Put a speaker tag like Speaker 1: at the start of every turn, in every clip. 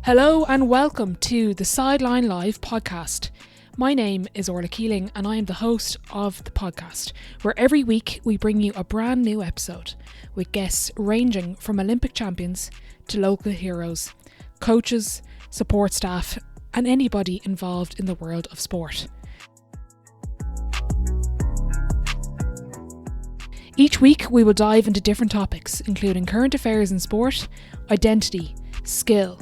Speaker 1: Hello and welcome to the Sideline Live podcast. My name is Orla Keeling and I am the host of the podcast, where every week we bring you a brand new episode with guests ranging from Olympic champions to local heroes, coaches, support staff and anybody involved in the world of sport. Each week we will dive into different topics, including current affairs in sport, identity, skill,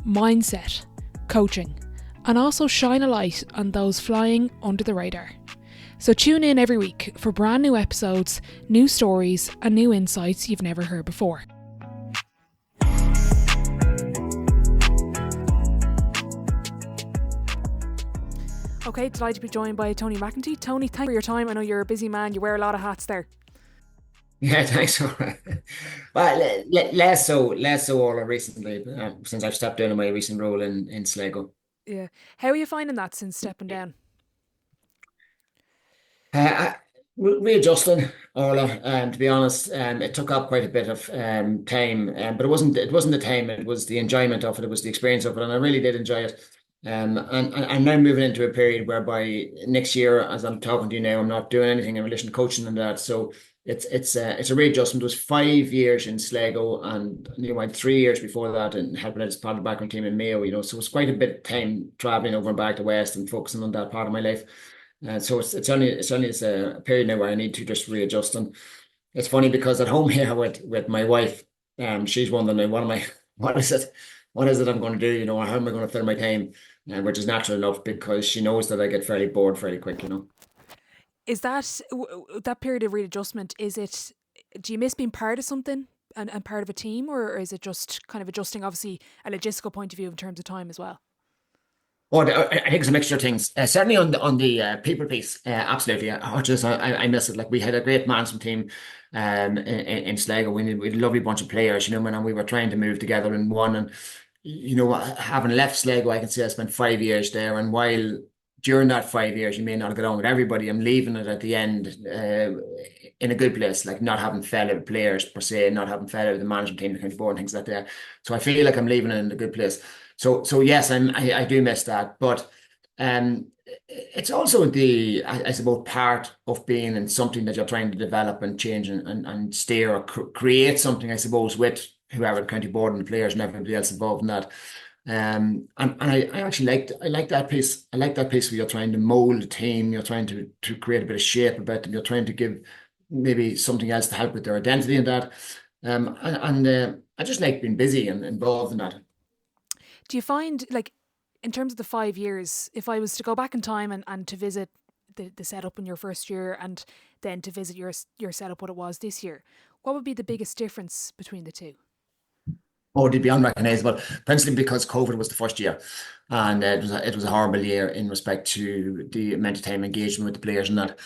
Speaker 1: mindset, coaching, and also shine a light on those flying under the radar. So tune in every week for brand new episodes, new stories, and new insights you've never heard before. Okay, delighted to be joined by Tony McEntee. Tony, thank you for your time. I know you're a busy man, you wear a lot of hats there.
Speaker 2: Yeah, thanks. Well, less so all recently, since I've stepped down in my recent role in Sligo.
Speaker 1: Yeah. How are you finding that since stepping down?
Speaker 2: Readjusting, Orla, to be honest, it took up quite a bit of time, but it wasn't the time, it was the enjoyment of it, it was the experience of it, and I really did enjoy it. And I'm now moving into a period whereby next year, as I'm talking to you now, I'm not doing anything in relation to coaching and that. So it's a readjustment. It was 5 years in Sligo, and I had 3 years before that and helping out as part of the backroom team in Mayo. So it was quite a bit of time traveling over and back to West and focusing on that part of my life. So it's a period now where I need to just readjust. And it's funny because at home here with my wife, she's wondering now, what is it? What is it I'm going to do? How am I going to fill my time? Which is natural enough because she knows that I get fairly bored fairly quick.
Speaker 1: Is that period of readjustment, do you miss being part of something and part of a team, or is it just kind of adjusting, obviously, a logistical point of view in terms of time as well?
Speaker 2: Oh, I think it's a mixture of things. Certainly on the people piece, absolutely. I miss it. Like we had a great management team, in Sligo. We had a lovely bunch of players, and we were trying to move together in one. And having left Sligo, I can say I spent 5 years there. And while during that 5 years, you may not get on with everybody, I'm leaving it at the end in a good place, like not having fell out with players per se, not having fell out with the management team, the county board, and things like that. So I feel like I'm leaving it in a good place. So yes, I do miss that, but it's also I suppose part of being in something that you're trying to develop and change and steer or create something, I suppose, with whoever the county board and the players and everybody else involved in that. And I actually like that piece. I like that piece where you're trying to mold a team, you're trying to create a bit of shape about them, you're trying to give maybe something else to help with their identity and that. I just like being busy and involved in that.
Speaker 1: Do you find, like, in terms of the 5 years, if I was to go back in time and to visit the setup in your first year and then to visit your setup what it was this year, what would be the biggest difference between the two?
Speaker 2: Oh, they'd be unrecognizable, principally because COVID was the first year, and it was a horrible year in respect to the amount of time engagement with the players and that.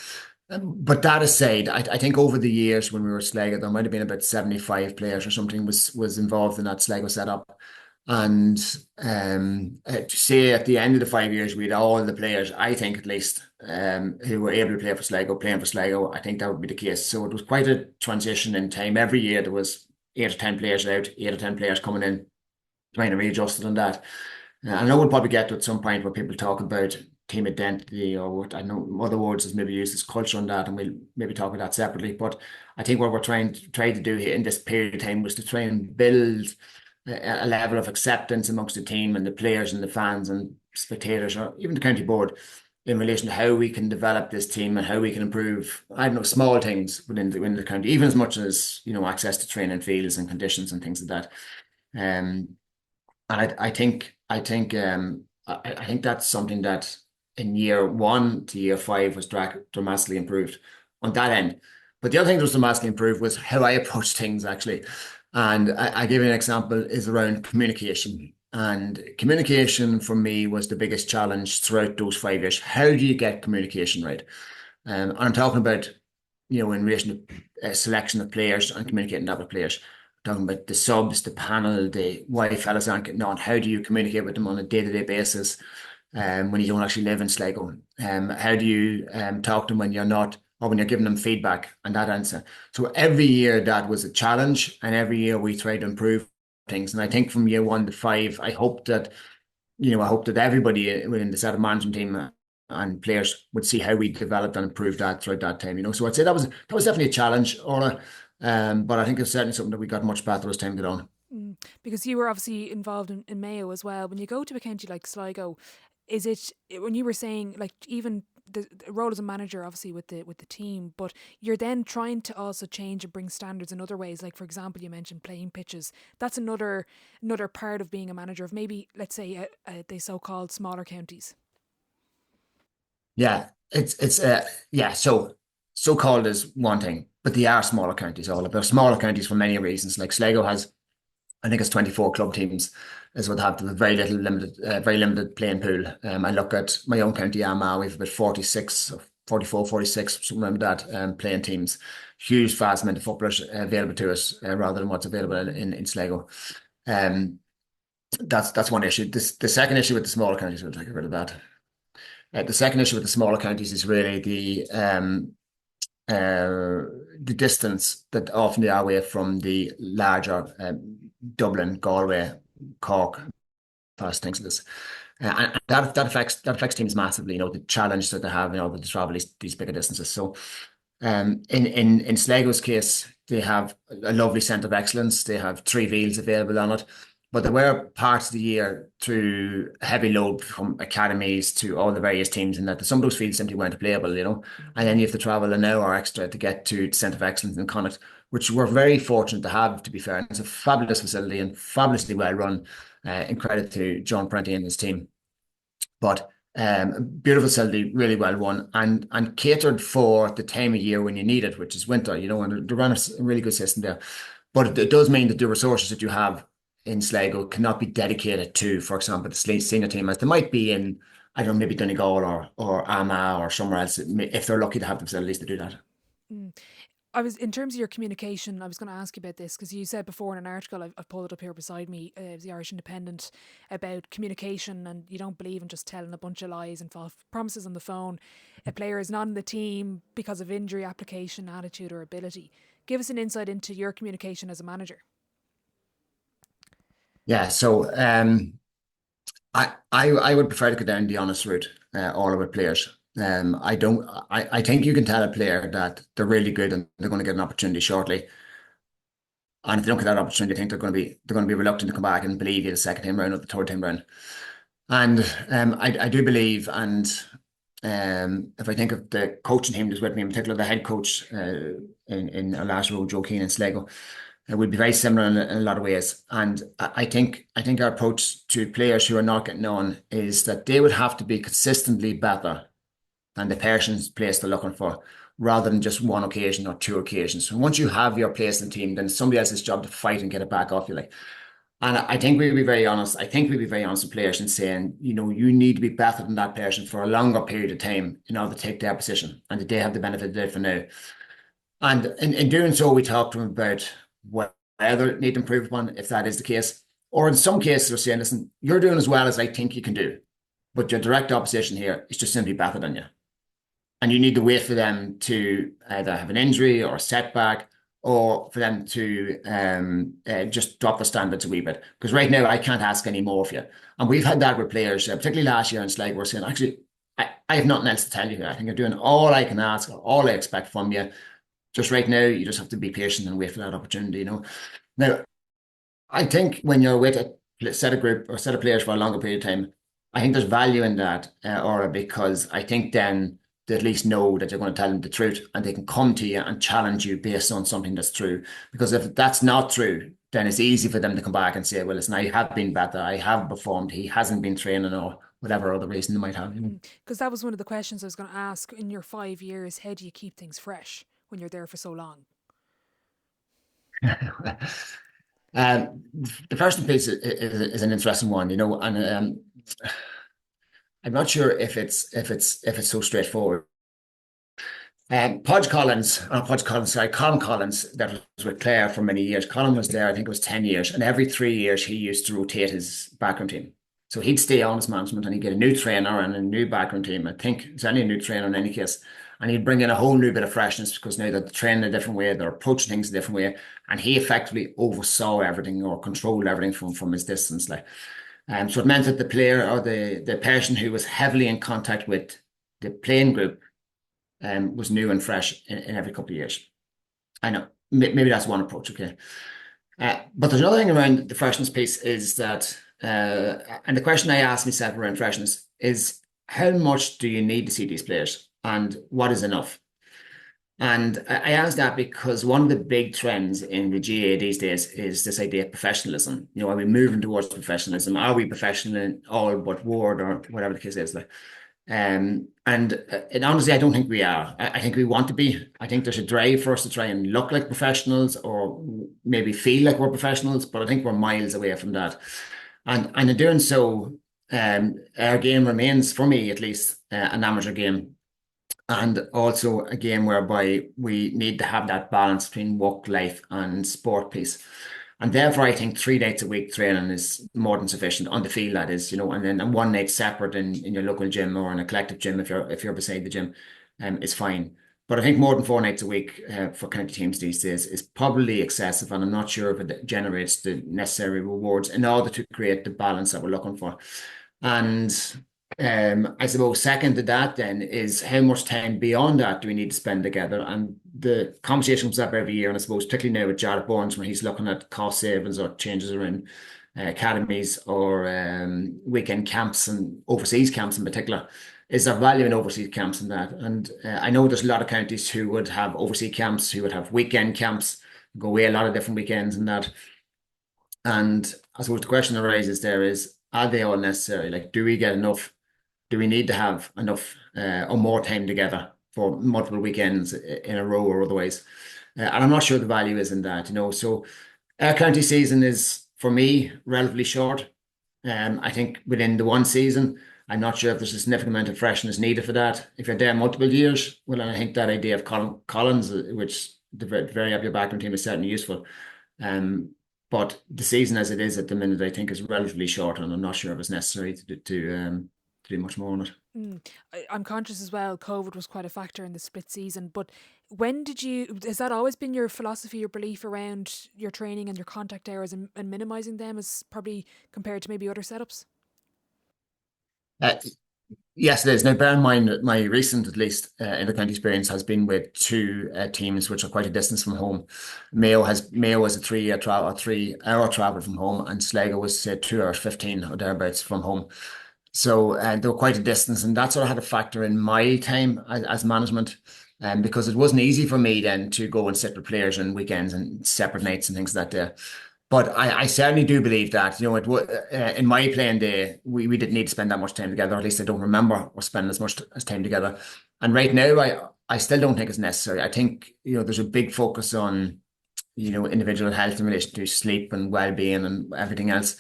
Speaker 2: But that aside, I think over the years when we were Sligo, there might have been about 75 players or something was involved in that Sligo setup. And to say at the end of the 5 years, we had all the players, I think at least, who were able to play for Sligo, playing for Sligo. I think that would be the case. So it was quite a transition in time. Every year there was 8 or 10 players out, 8 or 10 players coming in, trying to readjust it on that. And I know we'll probably get to at some point where people talk about team identity, or what I know other words is maybe used as culture on that, and we'll maybe talk about that separately. But I think what we're trying to do here in this period of time was to try and build a level of acceptance amongst the team and the players and the fans and spectators, or even the county board, in relation to how we can develop this team and how we can improve, I don't know, small things within the county, even as much as, access to training fields and conditions and things like that. And I think that's something that in year 1 to year 5 was dramatically improved on that end. But the other thing that was dramatically improved was how I approach things, actually. And I give you an example is around communication. And communication for me was the biggest challenge throughout those 5 years. How do you get communication right? And I'm talking about, in relation to selection of players and communicating that with players. I'm talking about the subs, the panel, the why fellas aren't getting on. How do you communicate with them on a day-to-day basis when you don't actually live in Sligo? How do you talk to them when you're not, or when you're giving them feedback and that answer? So every year that was a challenge, and every year we tried to improve things. And I think from year 1 to 5, I hope that everybody within the set of management team and players would see how we developed and improved that throughout that time. So I'd say that was definitely a challenge, Orla. But I think it's certainly something that we got much better as time got on.
Speaker 1: Because you were obviously involved in Mayo as well. When you go to a county like Sligo, is it, when you were saying like even the role as a manager obviously with the team, but you're then trying to also change and bring standards in other ways, like for example you mentioned playing pitches. That's another part of being a manager of maybe, let's say, the so-called smaller counties.
Speaker 2: Yeah, it's yeah. So called is one thing, but they are smaller counties. All of they're smaller counties for many reasons. Like Sligo has, I think it's 24 club teams is what have to very limited playing pool. I look at my own county, Armagh, we've about 46, 44, 46, something like that, playing teams. Huge, vast amount of footballers available to us rather than what's available in Sligo. Um, that's one issue. The second issue with the smaller counties, we'll take rid of that. The second issue with the smaller counties is really the distance that often they are away from the larger Dublin, Galway, Cork, past things like this. And that affects teams massively, the challenge that they have, to travel these bigger distances. So in Sligo's case, they have a lovely centre of excellence. They have 3 fields available on it. But there were parts of the year through heavy load from academies to all the various teams, and that some of those fields simply weren't playable, And then you have to travel an hour extra to get to the Centre of Excellence in Connacht, which we're very fortunate to have, to be fair. It's a fabulous facility and fabulously well run, in credit to John Prenti and his team. But beautiful facility, really well run, and catered for the time of year when you need it, which is winter, and they run a really good system there. But it does mean that the resources that you have in Sligo cannot be dedicated to, for example, the senior team, as they might be in, I don't know, maybe Donegal or Armagh or somewhere else, if they're lucky to have the facilities to do that.
Speaker 1: In terms of your communication, I was going to ask you about this, because you said before in an article, I've pulled it up here beside me, the Irish Independent, about communication, and you don't believe in just telling a bunch of lies and false promises on the phone. A player is not in the team because of injury, application, attitude or ability. Give us an insight into your communication as a manager.
Speaker 2: Yeah, so I would prefer to go down the honest route, all of our players. I think you can tell a player that they're really good and they're going to get an opportunity shortly. And if they don't get that opportunity, I think they're going to be reluctant to come back and believe you the second time round or the third time round. And I do believe, and if I think of the coaching team that's with me, in particular the head coach in our last role, Joe Keane in Sligo, it would be very similar in a lot of ways. And I think our approach to players who are not getting on is that they would have to be consistently better than the person's place they're looking for, rather than just one occasion or 2 occasions. So once you have your place in the team, then it's somebody else's job to fight and get it back off you. And I think we'd be very honest. I think we'd be very honest with players in saying, you need to be better than that person for a longer period of time in order to take their position, and that they have the benefit of it for now. And in doing so, we talk to them about whether it need to improve upon, if that is the case. Or in some cases, we're saying, listen, you're doing as well as I think you can do, but your direct opposition here is just simply better than you. And you need to wait for them to either have an injury or a setback, or for them to just drop the standards a wee bit. Because right now, I can't ask any more of you. And we've had that with players, particularly last year in Sligo, we're saying, actually, I have nothing else to tell you here. I think you're doing all I can ask, or all I expect from you. Just right now, you just have to be patient and wait for that opportunity, Now, I think when you're with a set of group or set of players for a longer period of time, I think there's value in that, Aura, because I think then they at least know that you're going to tell them the truth, and they can come to you and challenge you based on something that's true. Because if that's not true, then it's easy for them to come back and say, well, listen, I have been better, I have performed, he hasn't been training, or whatever other reason they might have.
Speaker 1: Because that was one of the questions I was going to ask. In your 5 years, how do you keep things fresh when you're there for so long?
Speaker 2: The first piece is an interesting one, and I'm not sure if it's so straightforward. Colin Collins, that was with Clare for many years. Colin was there, I think it was 10 years, and every 3 years he used to rotate his backroom team. So he'd stay on as management and he'd get a new trainer and a new backroom team. I think it's only a new trainer in any case. And he'd bring in a whole new bit of freshness because now they're training a different way, they're approaching things a different way. And he effectively oversaw everything or controlled everything from his distance. Like, so it meant that the player or the person who was heavily in contact with the playing group was new and fresh in every couple of years. I know, maybe that's one approach, okay. But there's another thing around the freshness piece is that, and the question I ask myself around freshness is how much do you need to see these players and what is enough? And I ask that because one of the big trends in the GA these days is this idea of professionalism. You know, are we moving towards professionalism? Are we professional in all but word or whatever the case is? Like, and honestly, I don't think we are. I think we want to be. I think there's a drive for us to try and look like professionals or maybe feel like we're professionals, but I think we're miles away from that. And in doing so, our game remains, for me at least, an amateur game. And also a game whereby we need to have that balance between work, life, and sport piece. And therefore, I think 3 nights a week training is more than sufficient on the field. That is, and then one night separate in your local gym or in a collective gym if you're beside the gym, is fine. But I think more than 4 nights a week for county teams these days is probably excessive, and I'm not sure if it generates the necessary rewards in order to create the balance that we're looking for. And I suppose second to that then is how much time beyond that do we need to spend together? And the conversation comes up every year, and I suppose particularly now with Jared Burns when he's looking at cost savings or changes around academies or weekend camps and overseas camps in particular. Is there value in overseas camps in that? And I know there's a lot of counties who would have overseas camps, who would have weekend camps, go away a lot of different weekends and that. And I suppose the question arises there is, are they all necessary? Like, do we get enough? Do we need to have enough or more time together for multiple weekends in a row or otherwise? And I'm not sure the value is in that, So our county season is, for me, relatively short. I think within the one season, I'm not sure if there's a significant amount of freshness needed for that. If you're there multiple years, well, I think that idea of Collins, which the very up your backroom team is certainly useful. But the season as it is at the minute, I think is relatively short, and I'm not sure if it's necessary to do much more on it.
Speaker 1: I'm conscious as well, COVID was quite a factor in the split season, but has that always been your philosophy or belief around your training and your contact hours and minimising them as probably compared to maybe other setups?
Speaker 2: Yes, it is. Now, bear in mind that my recent, at least, inter-county experience has been with two teams which are quite a distance from home. Mayo was a 3-hour travel from home, and Sligo was, say, 2 hours 15 or thereabouts from home. So they were quite a distance, and that sort of had a factor in my time as management, because it wasn't easy for me then to go and sit with players on weekends and separate nights and things like that. But I certainly do believe that, in my playing day, we didn't need to spend that much time together. At least I don't remember us spending as much as time together. And right now, I still don't think it's necessary. I think, there's a big focus on, individual health in relation to sleep and well-being and everything else.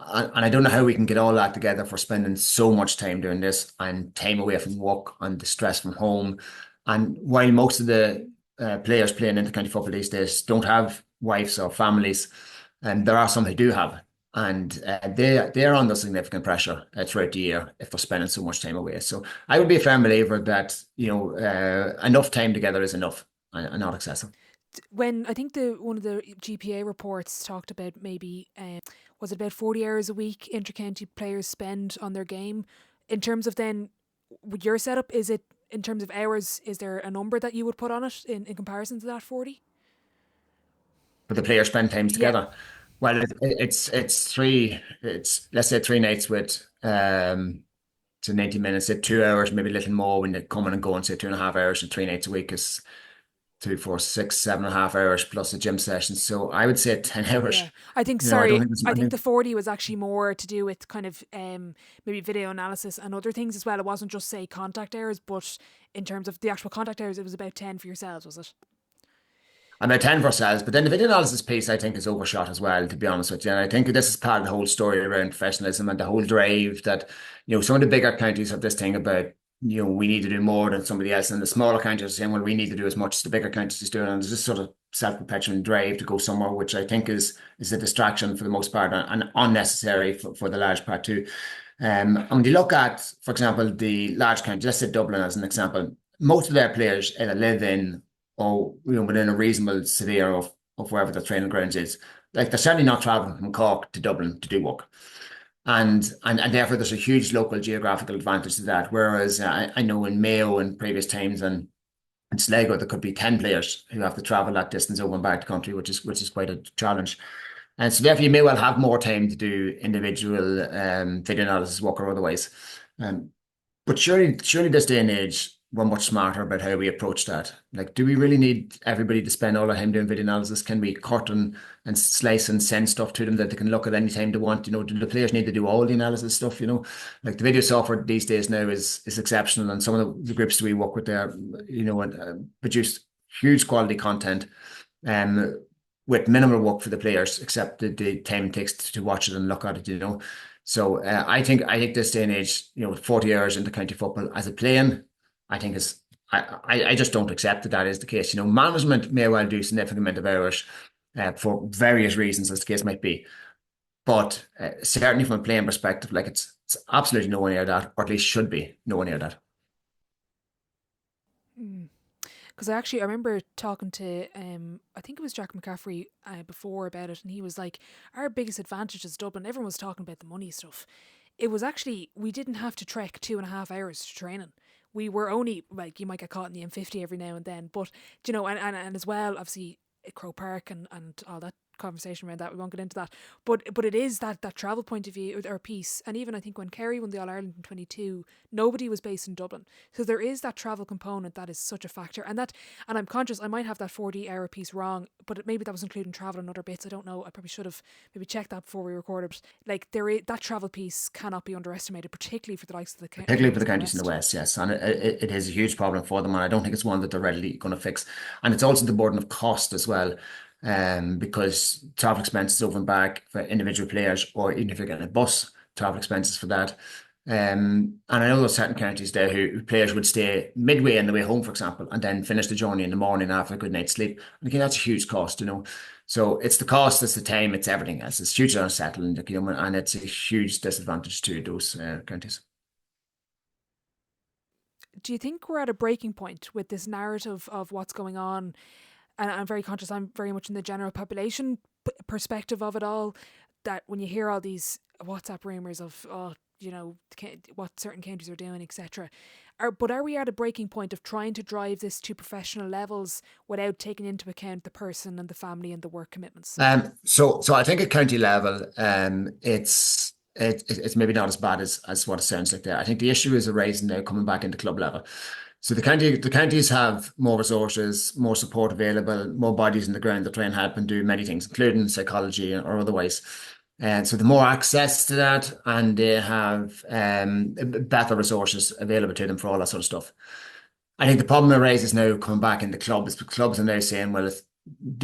Speaker 2: And I don't know how we can get all that together for spending so much time doing this and time away from work and the stress from home. And while most of the players playing inter-county football these days don't have wives or families, and there are some who do have, and they're under significant pressure throughout the year if they're spending so much time away. So I would be a firm believer that enough time together is enough and not excessive.
Speaker 1: When I think one of the GPA reports talked about maybe was it about 40 hours a week inter-county players spend on their game. In terms of then with your setup, is it in terms of hours? Is there a number that you would put on it in comparison to that 40?
Speaker 2: But the players spend times together.
Speaker 1: Yeah.
Speaker 2: Well, let's say 3 nights with to 90 minutes, at 2 hours, maybe a little more when they come in and go and say 2.5 hours, and 3 nights a week is 2, 4, 6, 7.5 hours plus a gym session. So I would say 10 hours.
Speaker 1: Yeah. I think, I think the 40 was actually more to do with kind of maybe video analysis and other things as well. It wasn't just, say, contact hours, but in terms of the actual contact hours, it was about 10 for yourselves, was it?
Speaker 2: About 10 for ourselves, but then the video analysis piece I think is overshot as well, to be honest with you. And I think this is part of the whole story around professionalism and the whole drive that, some of the bigger counties have this thing about we need to do more than somebody else. And the smaller counties are saying, well, we need to do as much as the bigger counties is doing. And there's this sort of self-perpetuating drive to go somewhere, which I think is a distraction for the most part and unnecessary for the large part too. And when you look at, for example, the large counties, let's say Dublin as an example, most of their players either live in or within a reasonable sphere of wherever the training grounds is. Like they're certainly not traveling from Cork to Dublin to do work. And therefore there's a huge local geographical advantage to that. Whereas I know in Mayo in previous times and in Sligo there could be 10 players who have to travel that distance over and back to country, which is quite a challenge. And so therefore you may well have more time to do individual video analysis work or otherwise. But surely this day and age, we're much smarter about how we approach that. Like, do we really need everybody to spend all our time doing video analysis? Can we cut and slice and send stuff to them that they can look at any time they want? Do the players need to do all the analysis stuff? Like the video software these days now is exceptional, and some of the groups that we work with there, and produce huge quality content, with minimal work for the players, except the time it takes to watch it and look at it. So I think this day and age, 40 years into county football as a playing, I think I just don't accept that is the case. Management may well do a significant amount of hours for various reasons, as the case might be. But certainly from a playing perspective, like it's absolutely nowhere near that, or at least should be nowhere near that.
Speaker 1: Because I remember talking to, I think it was Jack McCaffrey before about it, and he was like, our biggest advantage is Dublin. Everyone was talking about the money stuff. It was actually, we didn't have to trek 2.5 hours to training. We were only, like, you might get caught in the M50 every now and then, but, and as well, obviously, Crow Park and all that conversation around that, we won't get into that, but it is that travel point of view or piece. And even I think when Kerry won the All-Ireland in 22, nobody was based in Dublin, so there is that travel component that is such a factor. And I'm conscious I might have that 40-hour piece wrong, but maybe that was including travel and other bits, I don't know. I probably should have maybe checked that before we recorded. But like that travel piece cannot be underestimated, particularly for the likes of the
Speaker 2: particularly for the counties in the west. Yes, and it is a huge problem for them, and I don't think it's one that they're readily going to fix. And it's also the burden of cost as well. Because travel expenses over and back for individual players, or even if you're getting a bus, travel expenses for that. And I know there's certain counties there who players would stay midway on the way home, for example, and then finish the journey in the morning after a good night's sleep. And again, that's a huge cost, So it's the cost, it's the time, it's everything else. It's hugely unsettling, and it's a huge disadvantage to those counties.
Speaker 1: Do you think we're at a breaking point with this narrative of what's going on? And I'm very conscious, I'm very much in the general population perspective of it all, that when you hear all these WhatsApp rumours of, what certain counties are doing, etc. But are we at a breaking point of trying to drive this to professional levels without taking into account the person and the family and the work commitments?
Speaker 2: So I think at county level, it's maybe not as bad as what it sounds like there. I think the issue is arising now coming back into club level. So the counties have more resources, more support available, more bodies in the ground that try and help and do many things, including psychology or otherwise. And so the more access to that, and they have better resources available to them for all that sort of stuff. I think the problem arises now coming back into clubs. Clubs are now saying, well,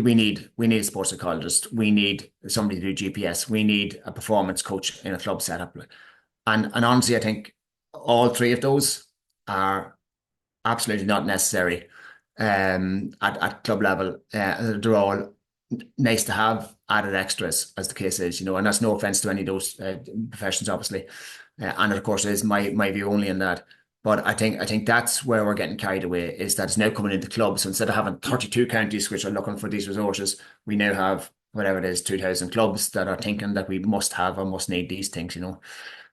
Speaker 2: we need a sports psychologist, we need somebody to do GPS, we need a performance coach in a club setup. And honestly, I think all three of those are absolutely not necessary at club level. They're all nice to have added extras, as the case is, and that's no offense to any of those professions, obviously. And of course, it is my view only in that. But I think that's where we're getting carried away, is that it's now coming into clubs. So instead of having 32 counties which are looking for these resources, we now have whatever it is, 2,000 clubs that are thinking that we must have or must need these things,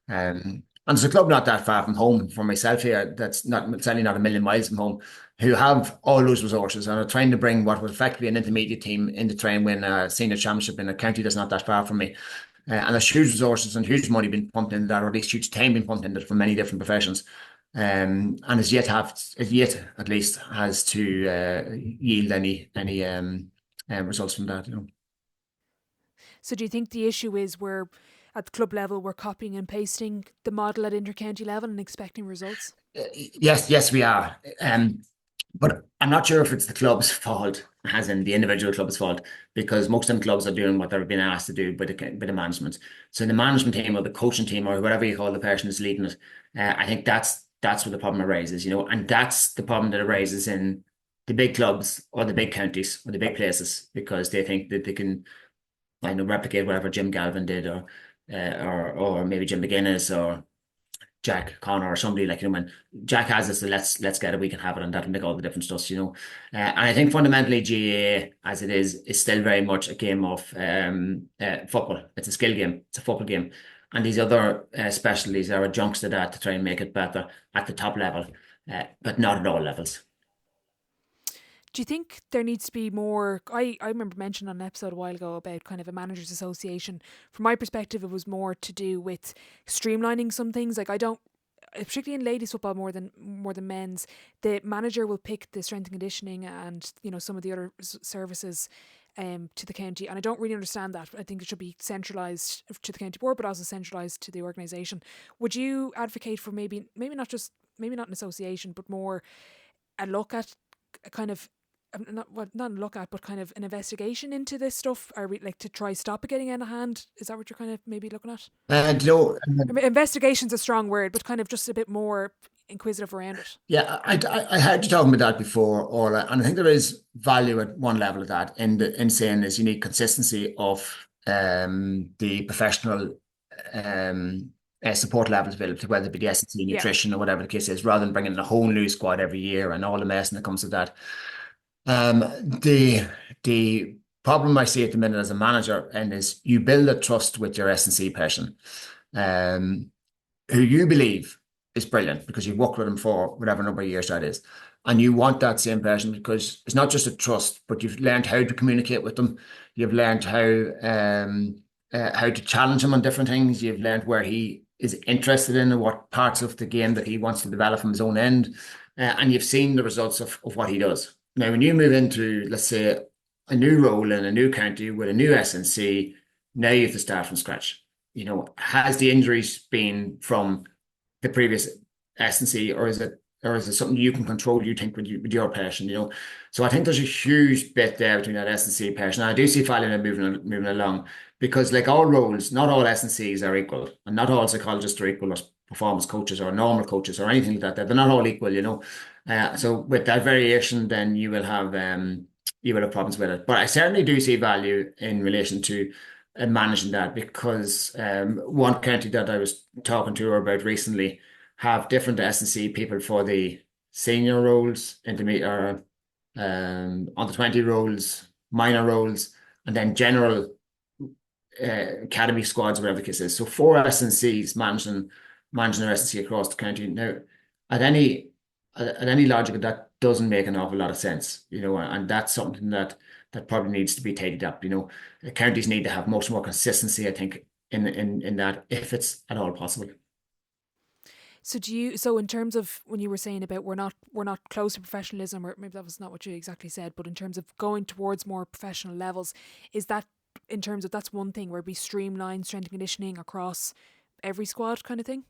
Speaker 2: And there's a club not that far from home for myself here, that's certainly not a million miles from home, who have all those resources and are trying to bring what was effectively an intermediate team in to try and win a senior championship in a county that's not that far from me. And there's huge resources and huge money being pumped into that, or at least huge time being pumped into it from many different professions. And as yet at least has to yield any results from that.
Speaker 1: So do you think the issue is we're at the club level, we're copying and pasting the model at intercounty level and expecting results?
Speaker 2: Yes, we are. But I'm not sure if it's the club's fault, as in the individual club's fault, because most of them clubs are doing what they're being asked to do by the management. So the management team or the coaching team or whatever you call the person who's leading it, I think that's that's what the problem arises, and that's the problem that arises in the big clubs or the big counties or the big places, because they think that they can, I know, replicate whatever Jim Galvin did, or maybe Jim McGuinness or Jack Connor or somebody, like, when Jack has it, so let's get it, we can have it, and that'll make all the difference to us. And I think fundamentally GAA, as it is still very much a game of football. It's a skill game. It's a football game. And these other specialties are adjuncts to that to try and make it better at the top level, but not at all levels.
Speaker 1: Do you think there needs to be more? I remember mentioning on an episode a while ago about kind of a managers association. From my perspective, it was more to do with streamlining some things. Like, I don't, particularly in ladies football more than men's, the manager will pick the strength and conditioning and some of the other services to the county, and I don't really understand that. I think it should be centralised to the county board, but also centralised to the organisation. Would you advocate for maybe not an association, but more a look at a kind of not a look at, but kind of an investigation into this stuff? Are we like to try stop it getting out of hand? Is that what you're kind of maybe looking at? Investigation's a strong word, but kind of just a bit more inquisitive around it.
Speaker 2: Yeah, I heard you talking about that before, Orla, and I think there is value at one level of that in saying there's unique consistency of the professional support levels available, whether it be the S&C nutrition or whatever the case is, rather than bringing in a whole new squad every year and all the mess that comes with that. The problem I see at the minute as a manager is you build a trust with your S&C person, who you believe is brilliant because you've worked with them for whatever number of years that is. And you want that same person because it's not just a trust, but you've learned how to communicate with them. You've learned how to challenge him on different things. You've learned where he is interested in and what parts of the game that he wants to develop from his own end. And you've seen the results of what he does. Now, when you move into, let's say, a new role in a new county with a new S&C, now you have to start from scratch. Has the injuries been from the previous S&C, or is it something you can control, you think, with your person? So I think there's a huge bit there between that S&C person. And I do see value in moving along, because like all roles, not all S&Cs are equal, and not all psychologists are equal, or performance coaches or normal coaches or anything like that. They're not all equal. So with that variation, then you will have problems with it. But I certainly do see value in relation to managing that, because one county that I was talking to her about recently have different S&C people for the senior roles, intermediate, or under 20 roles, minor roles, and then general academy squads, whatever the case is. So 4 S&Cs managing their S&C across the county. Now, at any logic, that doesn't make an awful lot of sense, and that's something that probably needs to be tidied up. Counties need to have much more consistency, I think, in that, if it's at all possible.
Speaker 1: So in terms of when you were saying about we're not close to professionalism, or maybe that was not what you exactly said, but in terms of going towards more professional levels, is that in terms of, that's one thing where we streamline strength and conditioning across every squad kind of thing?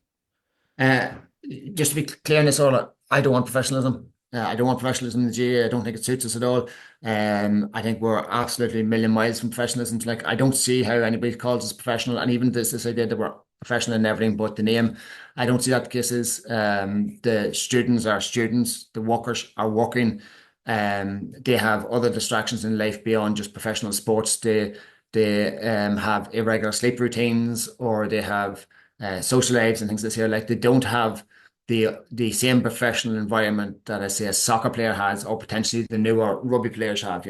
Speaker 2: Just to be clear on this, all, I don't want professionalism. I don't want professionalism in the GAA. I don't think it suits us at all. I think we're absolutely a million miles from professionalism. Like, I don't see how anybody calls us professional, and even this idea that we're professional in everything but the name, I don't see that the case is. The students are students. The workers are working. They have other distractions in life beyond just professional sports. They have irregular sleep routines, or they have social lives and things like this here. Like, they don't have the same professional environment that, I say, a soccer player has, or potentially the newer rugby players have.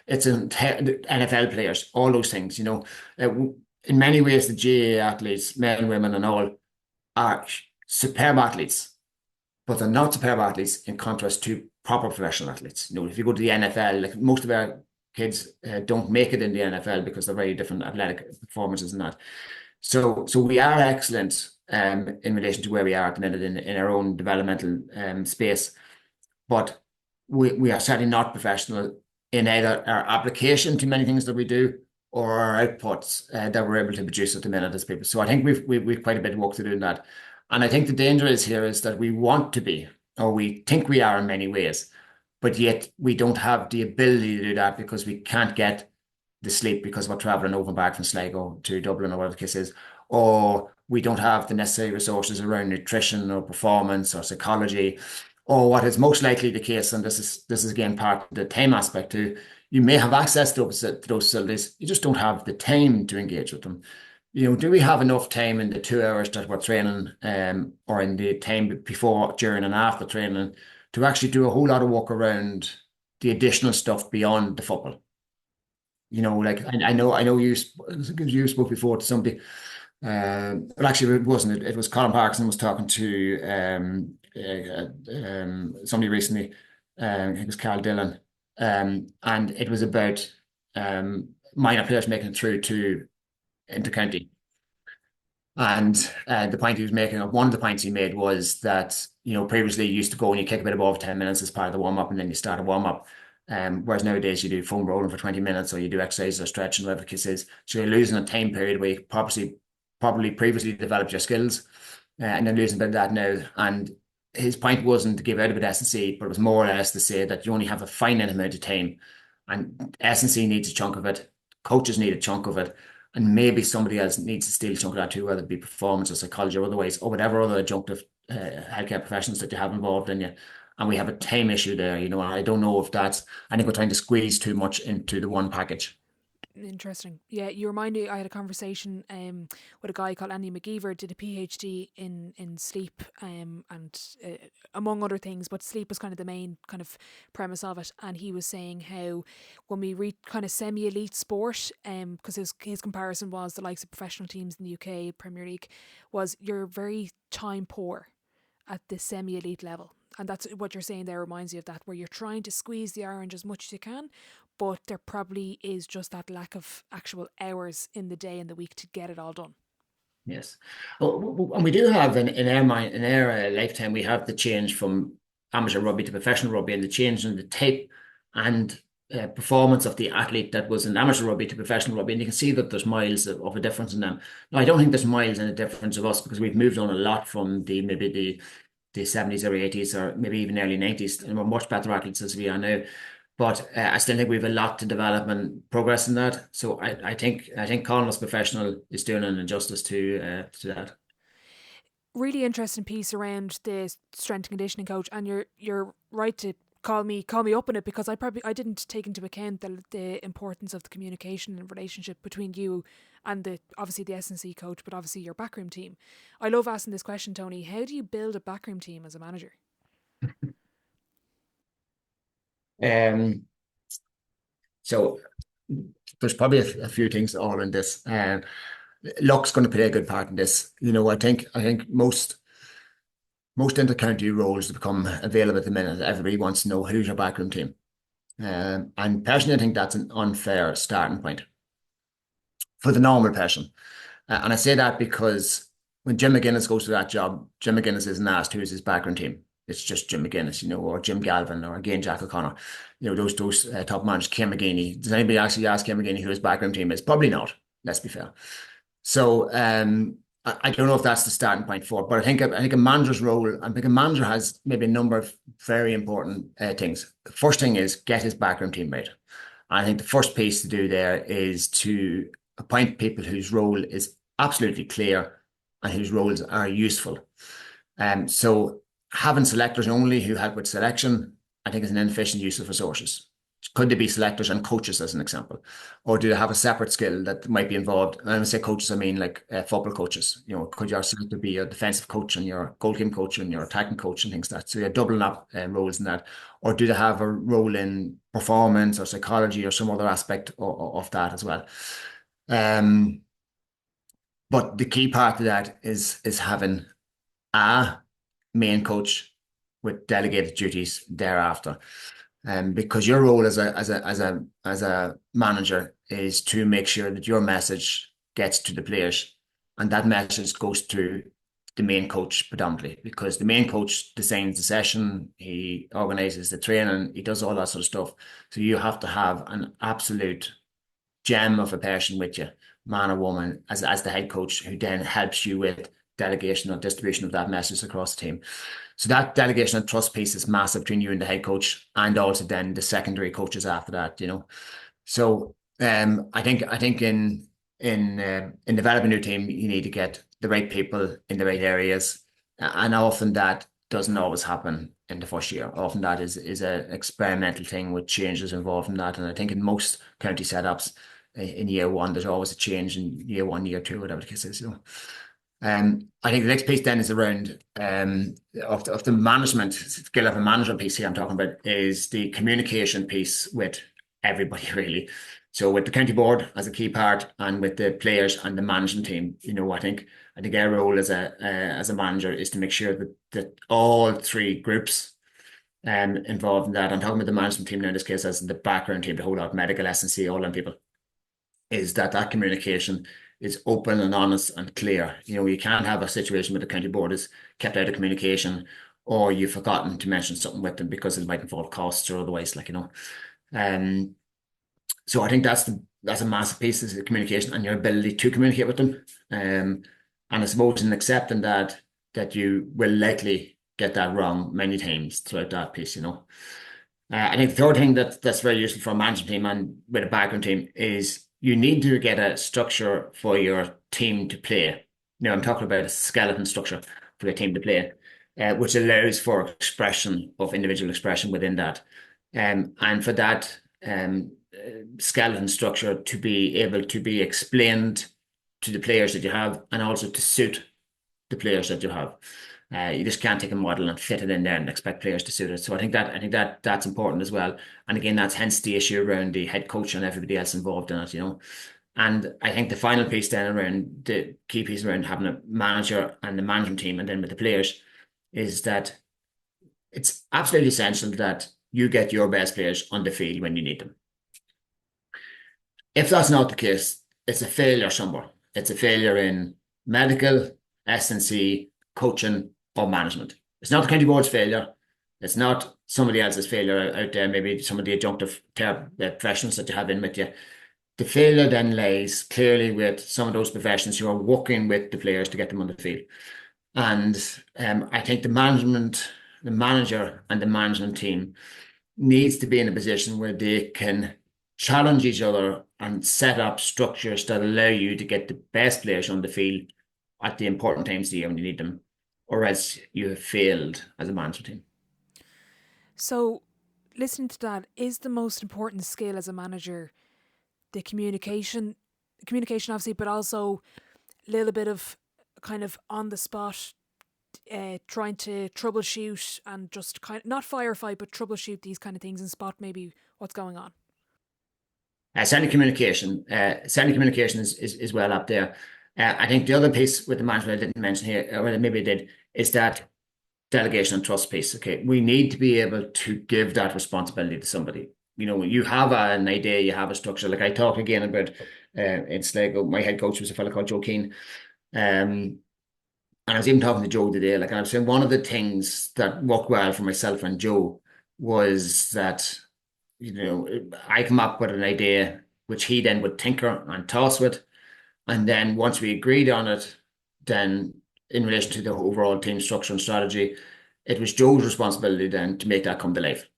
Speaker 2: It's NFL players, all those things. In many ways, the GAA athletes, men, women, and all, are superb athletes, but they're not superb athletes in contrast to proper professional athletes. If you go to the NFL, like, most of our kids don't make it in the NFL because they're very different athletic performances and that. So we are excellent in relation to where we are at the minute in our own developmental space, but we are certainly not professional in either our application to many things that we do, or our outputs that we're able to produce at the minute as people. So I think we've quite a bit of work to do in that. And I think the danger is that we want to be, or we think we are in many ways, but yet we don't have the ability to do that because we can't get the sleep because we're traveling over and back from Sligo to Dublin, or whatever the case is, or we don't have the necessary resources around nutrition or performance or psychology, or what is most likely the case, and this is again part of the time aspect too. You may have access to those facilities, you just don't have the time to engage with them. Do we have enough time in the 2 hours that we're training, or in the time before, during, and after training to actually do a whole lot of work around the additional stuff beyond the football? Like I know you spoke before to somebody, but actually it wasn't. It was Colin Parkinson was talking to somebody recently. I think it was Carl Dillon, and it was about minor players making it through to intercounty. And the point he was making, or one of the points he made, was that previously you used to go and you kick a bit above 10 minutes as part of the warm up, and then you start a warm up. Whereas nowadays you do foam rolling for 20 minutes, or you do exercises or stretching, whatever the case is. So you're losing a time period where you probably previously developed your skills, and then losing a bit of that now. And his point wasn't to give out about S&C, but it was more or less to say that you only have a finite amount of time, and S&C needs a chunk of it, coaches need a chunk of it, and maybe somebody else needs to steal a chunk of that too, whether it be performance or psychology or otherwise, or whatever other adjunctive healthcare professions that you have involved in you. And we have a time issue there, and I don't know if I think we're trying to squeeze too much into the one package.
Speaker 1: Interesting. Yeah, you remind me, I had a conversation with a guy called Andy McGeever, did a PhD in sleep, and among other things, but sleep was kind of the main kind of premise of it. And he was saying how when we reach kind of semi-elite sport, because his comparison was the likes of professional teams in the UK Premier League, was you're very time poor at the semi-elite level. And that's what you're saying there, reminds you of that, where you're trying to squeeze the orange as much as you can, but there probably is just that lack of actual hours in the day and the week to get it all done.
Speaker 2: Yes. And we do have in our mind, in our lifetime, we have the change from amateur rugby to professional rugby, and the change in the type and performance of the athlete that was in amateur rugby to professional rugby. And you can see that there's miles of a difference in them. Now, I don't think there's miles in a difference of us, because we've moved on a lot from maybe the 70s or 80s, or maybe even early 90s, and we're much better athletes as we are now. But I still think we have a lot to develop and progress in that. So I think calling us professional is doing an injustice to that.
Speaker 1: Really interesting piece around the strength and conditioning coach, and you're right to call me up on it, because I didn't take into account the importance of the communication and relationship between you and obviously the S&C coach, but obviously your backroom team. I love asking this question, Tony. How do you build a backroom team as a manager?
Speaker 2: So there's probably a few things all in this. Luck's going to play a good part in this. I think most inter-county roles become available at the minute. Everybody wants to know who's your backroom team. And personally, I think that's an unfair starting point for the normal person. And I say that because when Jim McGuinness goes to that job, Jim McGuinness isn't asked who's his backroom team. It's just Jim McGuinness, or Jim Galvin, or again Jack O'Connor, those top managers. Kim McGeaney. Does anybody actually ask Kim McGeaney who his backroom team is? Probably not. Let's be fair. So I don't know if that's the starting point for it, but I think a manager's role. I think a manager has maybe a number of very important things. The first thing is get his backroom team right. I think the first piece to do there is to appoint people whose role is absolutely clear and whose roles are useful. So having selectors only who help with selection, I think, is an inefficient use of resources. Could they be selectors and coaches, as an example? Or do they have a separate skill that might be involved? And when I say coaches, I mean like football coaches. Could your selector be a defensive coach and your goalkeeping coach and your attacking coach and things like that? So you're doubling up roles in that. Or do they have a role in performance or psychology or some other aspect of that as well? But the key part of that is having a main coach with delegated duties thereafter. Because your role as a manager is to make sure that your message gets to the players, and that message goes to the main coach predominantly, because the main coach designs the session, he organizes the training, he does all that sort of stuff. So you have to have an absolute gem of a person with you, man or woman, as the head coach, who then helps you with delegation or distribution of that message across the team. So that delegation and trust piece is massive between you and the head coach, and also then the secondary coaches after that. So I think in in developing a new team, you need to get the right people in the right areas, and often that doesn't always happen in the first year. Often that is an experimental thing with changes involved in that. And I think in most county setups, in year one, there's always a change in year one, year two, whatever the case is. I think the next piece then is around of the management skill of a management piece here I'm talking about is the communication piece with everybody really. So with the county board as a key part and with the players and the management team, I think our role as a manager is to make sure that all three groups involved in that. I'm talking about the management team now in this case as the background team, the whole lot, medical, S&C, all them people, is that communication is open and honest and clear. You can't have a situation where the county board is kept out of communication or you've forgotten to mention something with them because it might involve costs or otherwise, So I think that's a massive piece is the communication and your ability to communicate with them. And I suppose in accepting that you will likely get that wrong many times throughout that piece. I think the third thing that's very useful for a management team and with a background team is you need to get a structure for your team to play. I'm talking about a skeleton structure for the team to play, which allows for expression of individual expression within that. And for that skeleton structure to be able to be explained to the players that you have and also to suit the players that you have. You just can't take a model and fit it in there and expect players to suit it. So I think that's important as well. And again, that's hence the issue around the head coach and everybody else involved in it. And I think the final piece then around the key piece around having a manager and the management team and then with the players is that it's absolutely essential that you get your best players on the field when you need them. If that's not the case, it's a failure somewhere. It's a failure in medical, S&C, coaching, or management. It's not the county board's failure. It's not somebody else's failure out there, maybe some of the adjunctive professionals that you have in with you. The failure then lies clearly with some of those professionals who are working with the players to get them on the field. And I think the manager and the management team needs to be in a position where they can challenge each other and set up structures that allow you to get the best players on the field at the important times of the year when you need them, or else you have failed as a management team.
Speaker 1: So, listening to that, is the most important skill as a manager the communication obviously, but also a little bit of kind of on the spot, trying to troubleshoot and just kind of not firefight, but troubleshoot these kind of things and spot maybe what's going on.
Speaker 2: Certainly communication is well up there. I think the other piece with the management I didn't mention here, or maybe I did, is that delegation and trust piece. Okay, we need to be able to give that responsibility to somebody. You have an idea, you have a structure. Like I talk again about in Sligo, my head coach was a fellow called Joe Keane. And I was even talking to Joe today. Like I was saying, one of the things that worked well for myself and Joe was that I come up with an idea which he then would tinker and toss with. And then once we agreed on it, then in relation to the overall team structure and strategy, it was Joe's responsibility then to make that come to life.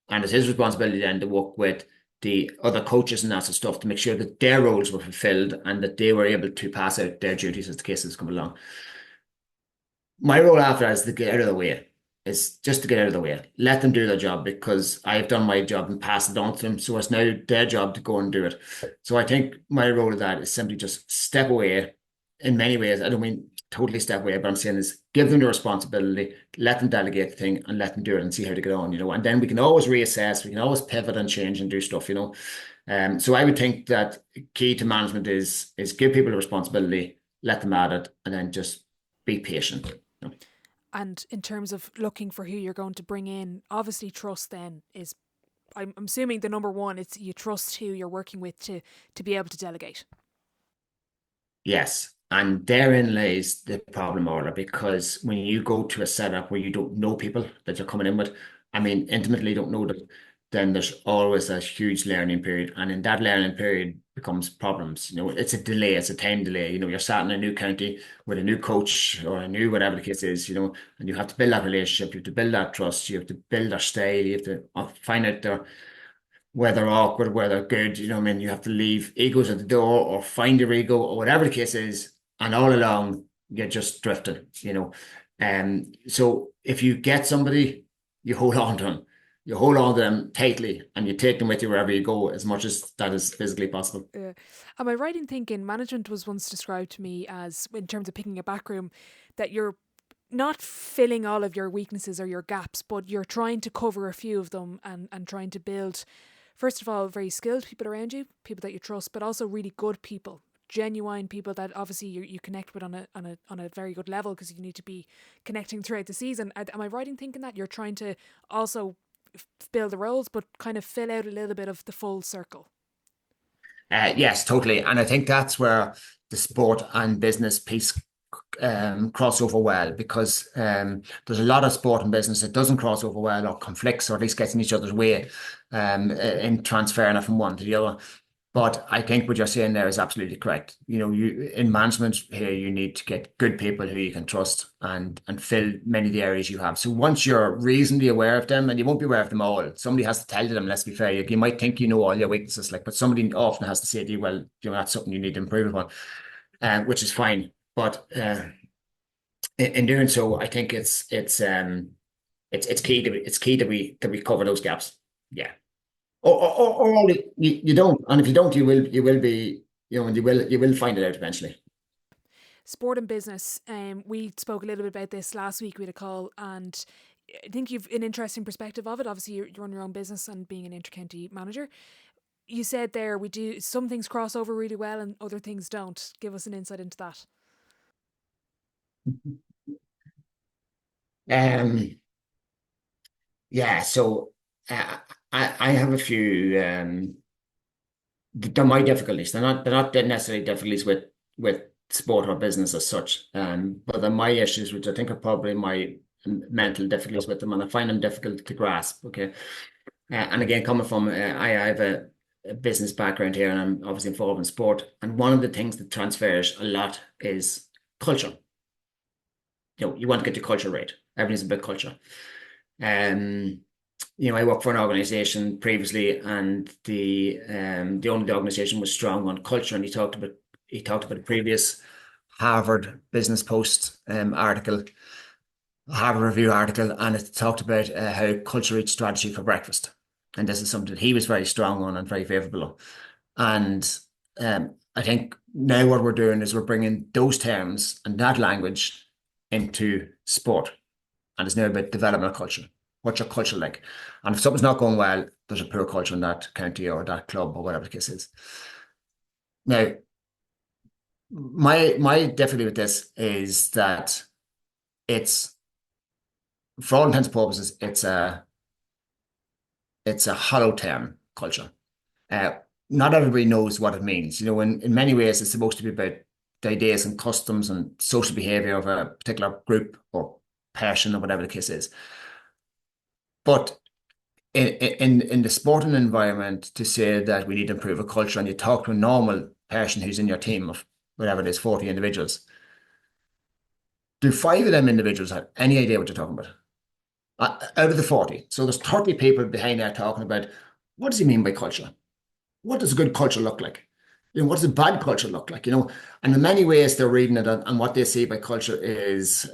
Speaker 2: And it's his responsibility then to work with the other coaches and that sort of stuff to make sure that their roles were fulfilled and that they were able to pass out their duties as the cases come along. My role after that is to get out of the way. It's just to get out of the way. Let them do their job because I've done my job and passed it on to them. So it's now their job to go and do it. So I think my role of that is simply just step away in many ways. I don't mean totally step away, but I'm saying is give them the responsibility, let them delegate the thing and let them do it and see how to get on, and then we can always reassess, we can always pivot and change and do stuff, So I would think that key to management is give people the responsibility, let them at it, and then just be patient.
Speaker 1: And in terms of looking for who you're going to bring in, obviously trust then is, I'm assuming the number one, it's you trust who you're working with to be able to delegate.
Speaker 2: Yes. And therein lays the problem, Orla, because when you go to a setup where you don't know people that you're coming in with, intimately don't know them, then there's always a huge learning period. And in that learning period becomes problems. It's a delay, it's a time delay. You're sat in a new county with a new coach or a new whatever the case is, and you have to build that relationship, you have to build that trust, you have to build their style, you have to find out whether awkward, whether good, you know what I mean? You have to leave egos at the door or find your ego or whatever the case is. And all along, you're just drifting, you know. So if you get somebody, you hold on to them. You hold on to them tightly and you take them with you wherever you go as much as that is physically possible.
Speaker 1: Am I right in thinking management was once described to me as, in terms of picking a backroom, that you're not filling all of your weaknesses or your gaps, but you're trying to cover a few of them and trying to build, first of all, very skilled people around you, people that you trust, but also really good people, genuine people that obviously you connect with on a very good level, because you need to be connecting throughout the season. Am I right in thinking that you're trying to also build the roles, but kind of fill out a little bit of the full circle?
Speaker 2: Yes, totally. And I think that's where the sport and business piece cross over well, because there's a lot of sport and business that doesn't cross over well or conflicts or at least gets in each other's way in transferring it from one to the other. But I think what you're saying there is absolutely correct. You know, you in management here, you need to get good people who you can trust and fill many of the areas you have. So once you're reasonably aware of them, and you won't be aware of them all, somebody has to tell you them. Let's be fair. You might think you know all your weaknesses, like, but somebody often has to say to you, "Well, you know, that's something you need to improve upon," which is fine. But in doing so, I think it's key that we cover those gaps. Yeah. Or you don't, and if you don't, you will be, you know, and you will find it out eventually.
Speaker 1: Sport and business. We spoke a little bit about this last week. We had a call, and I think you've an interesting perspective of it. Obviously, you run your own business and being an intercounty manager. You said there we do some things cross over really well and other things don't. Give us an insight into that.
Speaker 2: Um, yeah. So I have a few. They're my difficulties. They're not necessarily difficulties with sport or business as such. But they're my issues, which I think are probably my mental difficulties with them, and I find them difficult to grasp. Okay. And again, coming from, I have a business background here, and I'm obviously involved in sport. And one of the things that transfers a lot is culture. You know, you want to get your culture right. Everything's about culture. Um, you know, I worked for an organization previously, and the owner of the organization was strong on culture, and he talked about a previous Harvard Business Post article, Harvard Review article, and it talked about how culture eats strategy for breakfast. And this is something that he was very strong on and very favorable on. And I think now what we're doing is we're bringing those terms and that language into sport. And it's now about development of culture. What's your culture like? And if something's not going well, there's a poor culture in that county or that club or whatever the case is. Now, my difficulty with this is that it's, for all intents and purposes, it's a hollow term, culture. Uh, Not everybody knows what it means. You know, in many ways, it's supposed to be about the ideas and customs and social behavior of a particular group or person or whatever the case is. But in the sporting environment, to say that we need to improve a culture, and you talk to a normal person who's in your team of whatever it is, 40 individuals, do five of them individuals have any idea what you're talking about? Out of the 40. So there's 30 people behind there talking about what does he mean by culture? What does a good culture look like? You know, what does a bad culture look like? You know, and in many ways they're reading it, and what they see by culture is,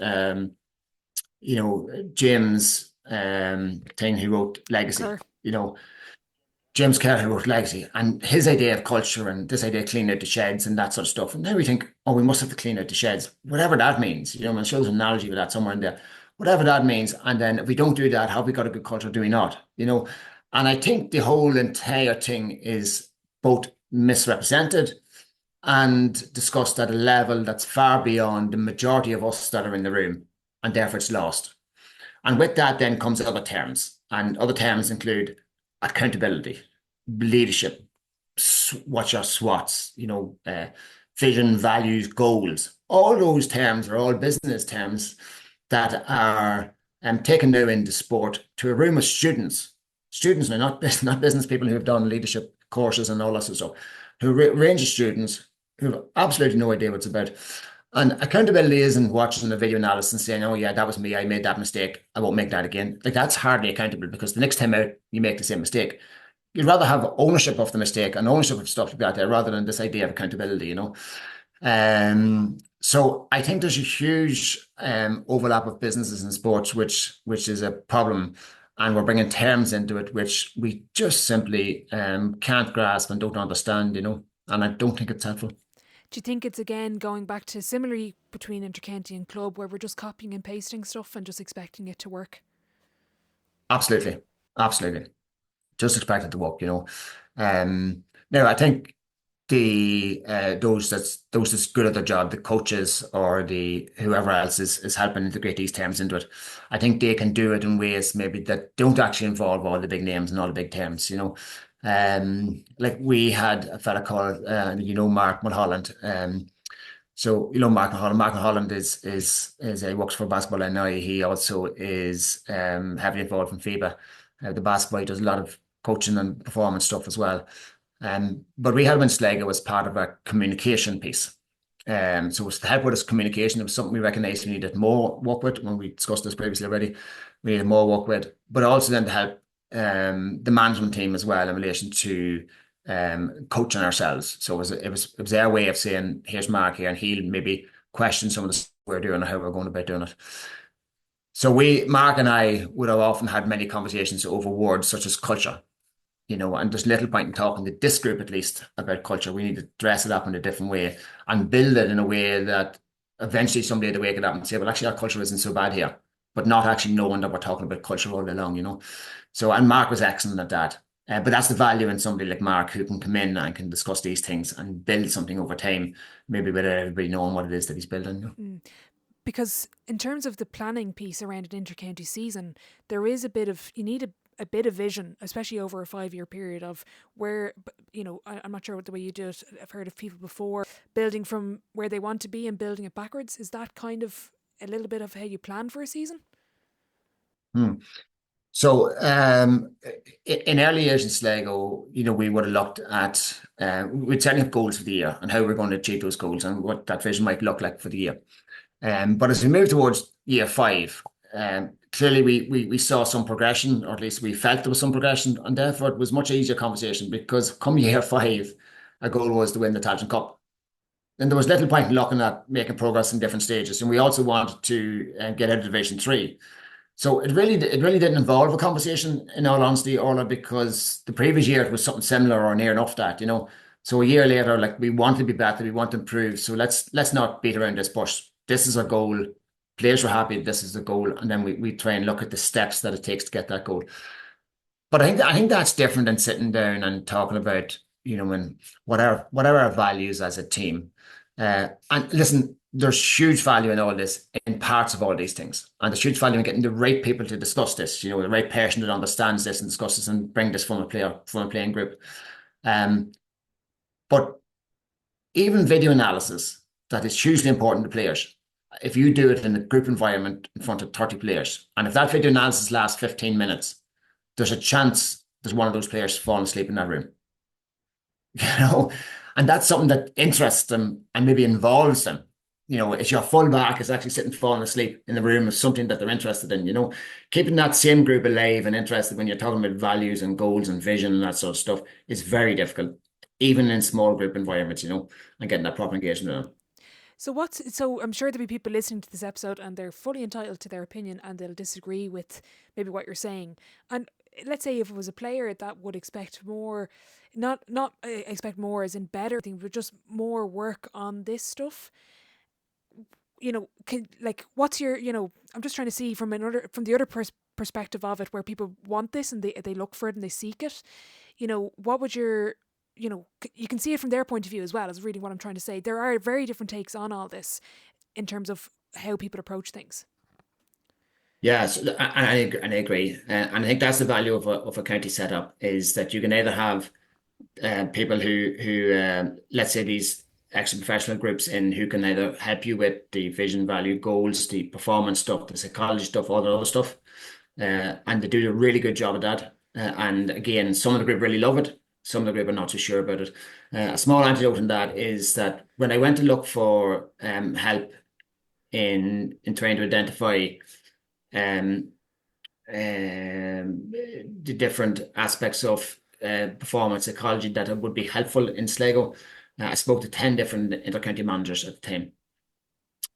Speaker 2: you know, James thing who wrote Legacy.
Speaker 1: Kerr.
Speaker 2: You know, James Kerr who wrote Legacy, and his idea of culture and this idea of cleaning out the sheds and that sort of stuff. And now we think, oh, we must have to clean out the sheds, whatever that means. You know, I'm sure there's an analogy with that somewhere in there, whatever that means. And then if we don't do that, have we got a good culture? Do we not? You know, and I think the whole entire thing is both misrepresented and discussed at a level that's far beyond the majority of us that are in the room, and therefore it's lost. And with that then comes other terms, and other terms include accountability, leadership, what's your SWATs, you know, vision, values, goals. All those terms are all business terms that are taken now into sport to a room of students. Students now, not business people who have done leadership courses and all that sort of stuff, who range of students who have absolutely no idea what it's about. And accountability isn't watching a video analysis and saying, oh, yeah, that was me. I made that mistake. I won't make that again. Like, that's hardly accountable, because the next time out, you make the same mistake. you'd rather have ownership of the mistake and ownership of stuff like that there rather than this idea of accountability, So I think there's a huge overlap of businesses and sports, which is a problem, and we're bringing terms into it which we just simply can't grasp and don't understand, and I don't think it's helpful.
Speaker 1: Do you think it's again going back to similarly between intercounty and club where we're just copying and pasting stuff and just expecting it to work?
Speaker 2: Absolutely, absolutely. Just expect it to work, Now I think those that's good at their job, the coaches or the whoever else is helping integrate these terms into it. I think they can do it in ways maybe that don't actually involve all the big names and all the big terms, Like we had a fella called Mark Mulholland. So Mark Mulholland. Mark Mulholland is he works for basketball now. He also is heavily involved in FIBA. The basketball he does a lot of coaching and performance stuff as well. But we had him in Sligo as part of a communication piece. So it was to help with his communication. It was something we recognised we needed more work with when we discussed this previously already. We needed more work with, but also then to help the management team as well in relation to coaching ourselves. So it was their way of saying, here's Mark here, and he'll maybe question some of the stuff we're doing and how we're going about doing it. So Mark and I would have often had many conversations over words such as culture, and there's little point in talking to this group at least about culture. We need to dress it up in a different way and build it in a way that eventually somebody had to wake it up and say, well, actually our culture isn't so bad here, but not actually knowing that we're talking about culture all day long. So, and Mark was excellent at that. But that's the value in somebody like Mark who can come in and can discuss these things and build something over time, maybe without everybody knowing what it is that he's building.
Speaker 1: Because in terms of the planning piece around an intercounty season, there is you need a bit of vision, especially over a 5-year period of where, I'm not sure what the way you do it. I've heard of people before building from where they want to be and building it backwards. Is that kind of a little bit of how you plan for a season?
Speaker 2: Hmm. So in early years in Sligo, we would have looked at, we'd certainly have goals for the year and how we're going to achieve those goals and what that vision might look like for the year. But as we move towards year 5, clearly we saw some progression, or at least we felt there was some progression, and therefore it was much easier conversation because come year 5, our goal was to win the Tailteann Cup. And there was little point in looking at making progress in different stages. And we also wanted to get out of Division 3. So it really didn't involve a conversation, in all honesty, Orla, because the previous year it was something similar or near enough that. So a year later, like we want to be better, we want to improve. So let's not beat around this bush. This is our goal. Players were happy. This is the goal, and then we try and look at the steps that it takes to get that goal. But I think that's different than sitting down and talking about when whatever our values as a team. And listen, there's huge value in all this, in parts of all these things. And there's huge value in getting the right people to discuss this, the right person that understands this and discusses and bring this from a playing group. But even video analysis, that is hugely important to players. If you do it in a group environment in front of 30 players, and if that video analysis lasts 15 minutes, there's a chance there's one of those players falling asleep in that room. And that's something that interests them and maybe involves them. If your full back is actually sitting falling asleep in the room of something that they're interested in, keeping that same group alive and interested when you're talking about values and goals and vision and that sort of stuff is very difficult, even in small group environments, and getting that proper engagement.
Speaker 1: So I'm sure there'll be people listening to this episode and they're fully entitled to their opinion and they'll disagree with maybe what you're saying. And let's say if it was a player that would expect more, not expect more as in better things, but just more work on this stuff. What's your, I'm just trying to see from the other perspective of it, where people want this and they look for it and they seek it. What would your, you can see it from their point of view as well, is really what I'm trying to say. There are very different takes on all this in terms of how people approach things.
Speaker 2: Yes, and I agree. And I think that's the value of a county setup, is that you can either have people who let's say these extra professional groups who can either help you with the vision, value, goals, the performance stuff, the psychology stuff, all the other stuff. And they do a really good job of that. And again, some of the group really love it. Some of the group are not so sure about it. A small antidote in that is that when I went to look for help in trying to identify the different aspects of performance psychology that it would be helpful in Sligo. I spoke to 10 different intercounty managers at the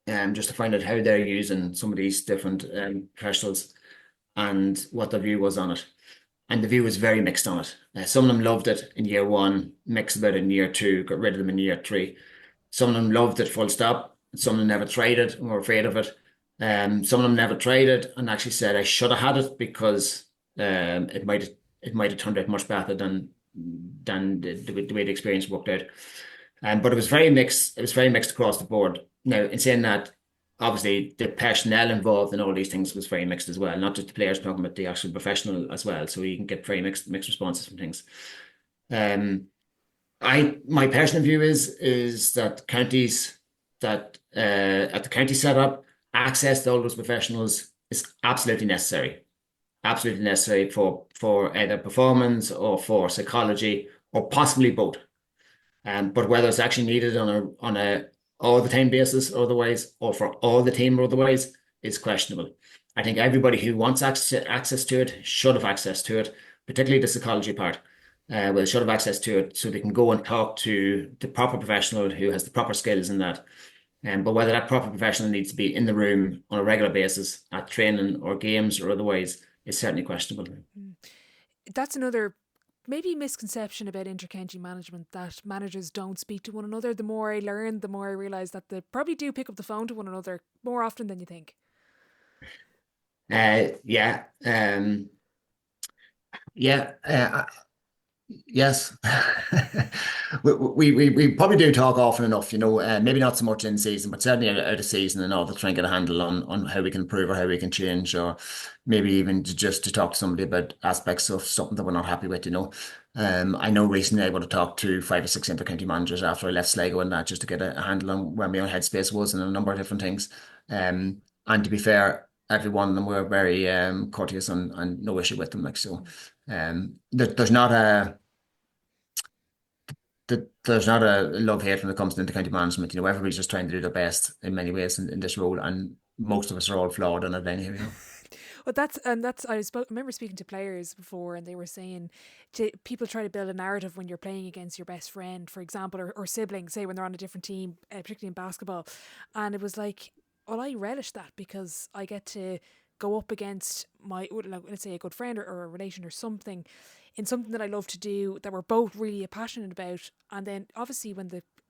Speaker 2: time, just to find out how they're using some of these different professionals and what their view was on it. And the view was very mixed on it. Some of them loved it in year one, mixed about it in year two, got rid of them in year three. Some of them loved it full stop. Some of them never tried it and were afraid of it. Some of them never tried it and actually said, I should have had it because it might have turned out much better than the way the experience worked out. But it was very mixed. It was very mixed across the board. Now, in saying that, obviously the personnel involved in all these things was very mixed as well. Not just the players, talking about the actual professional as well. So you can get very mixed responses from things. My personal view is that counties that at the county setup, access to all those professionals is absolutely necessary. Absolutely necessary for either performance or for psychology or possibly both. But whether it's actually needed on a all the time basis or otherwise, or for all the team or otherwise, is questionable. I think everybody who wants access to it should have access to it, particularly the psychology part. Well, should have access to it so they can go and talk to the proper professional who has the proper skills in that. But whether that proper professional needs to be in the room on a regular basis at training or games or otherwise is certainly questionable.
Speaker 1: That's another maybe misconception about intercounty management, that managers don't speak to one another. The more I learn, the more I realise that they probably do pick up the phone to one another more often than you think.
Speaker 2: Yeah. Yes. we probably do talk often enough, maybe not so much in season, but certainly out of season and all, to try and get a handle on how we can improve or how we can change, or maybe even just to talk to somebody about aspects of something that we're not happy with. I know recently I would have talked to 5 or 6 intercounty managers after I left Sligo and that, just to get a handle on where my own headspace was and a number of different things. And to be fair, every one of them were very courteous and no issue with them. There's not a love-hate when it comes to intercounty management. Everybody's just trying to do their best in many ways in this role, and most of us are all flawed in it anyway.
Speaker 1: Well, I remember speaking to players before, and they were saying people try to build a narrative when you're playing against your best friend, for example, or siblings, say when they're on a different team, particularly in basketball. And it was like, well, I relish that because I get to go up against my, let's say, a good friend or a relation or something, in something that I love to do, that we're both really passionate about. And then obviously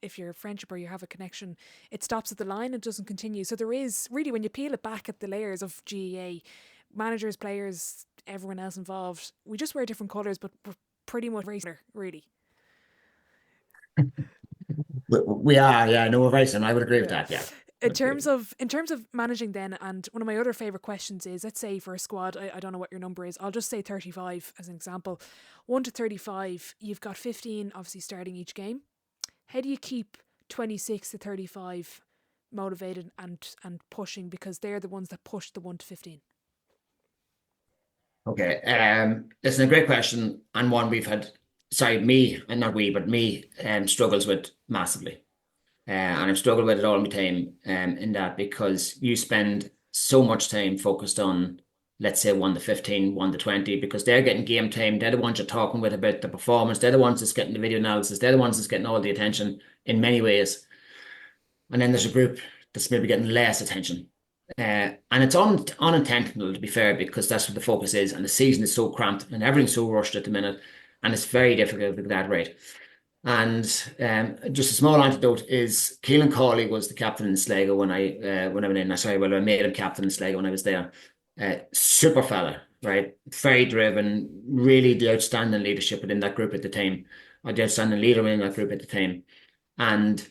Speaker 1: if you're a friendship or you have a connection, it stops at the line and doesn't continue. So there is really, when you peel it back at the layers of GAA, managers, players, everyone else involved, we just wear different colours, but we're pretty much very similar, really.
Speaker 2: We are, yeah, no, we're very similar. I would agree with that, yeah.
Speaker 1: In terms of managing then, and one of my other favourite questions is, let's say for a squad, I don't know what your number is, I'll just say 35 as an example. 1 to 35, you've got 15 obviously starting each game. How do you keep 26 to 35 motivated and pushing, because they're the ones that push the 1 to 15?
Speaker 2: Okay, it's a great question, and one we've had, me struggles with massively. And I've struggled with it all my time in that, because you spend so much time focused on, let's say, 1 to 15, 1 to 20, because they're getting game time. They're the ones you're talking with about the performance. They're the ones that's getting the video analysis. They're the ones that's getting all the attention in many ways. And then there's a group that's maybe getting less attention. And it's unintentional, to be fair, because that's what the focus is. And the season is so cramped and everything's so rushed at the minute. And it's very difficult to get that right. And just a small anecdote is Keelan Cawley was the captain in Sligo when I went in. I made him captain in Sligo when I was there. Super fella, right? Very driven, really the outstanding leadership within that group at the time. Or the outstanding leader within that group at the time. And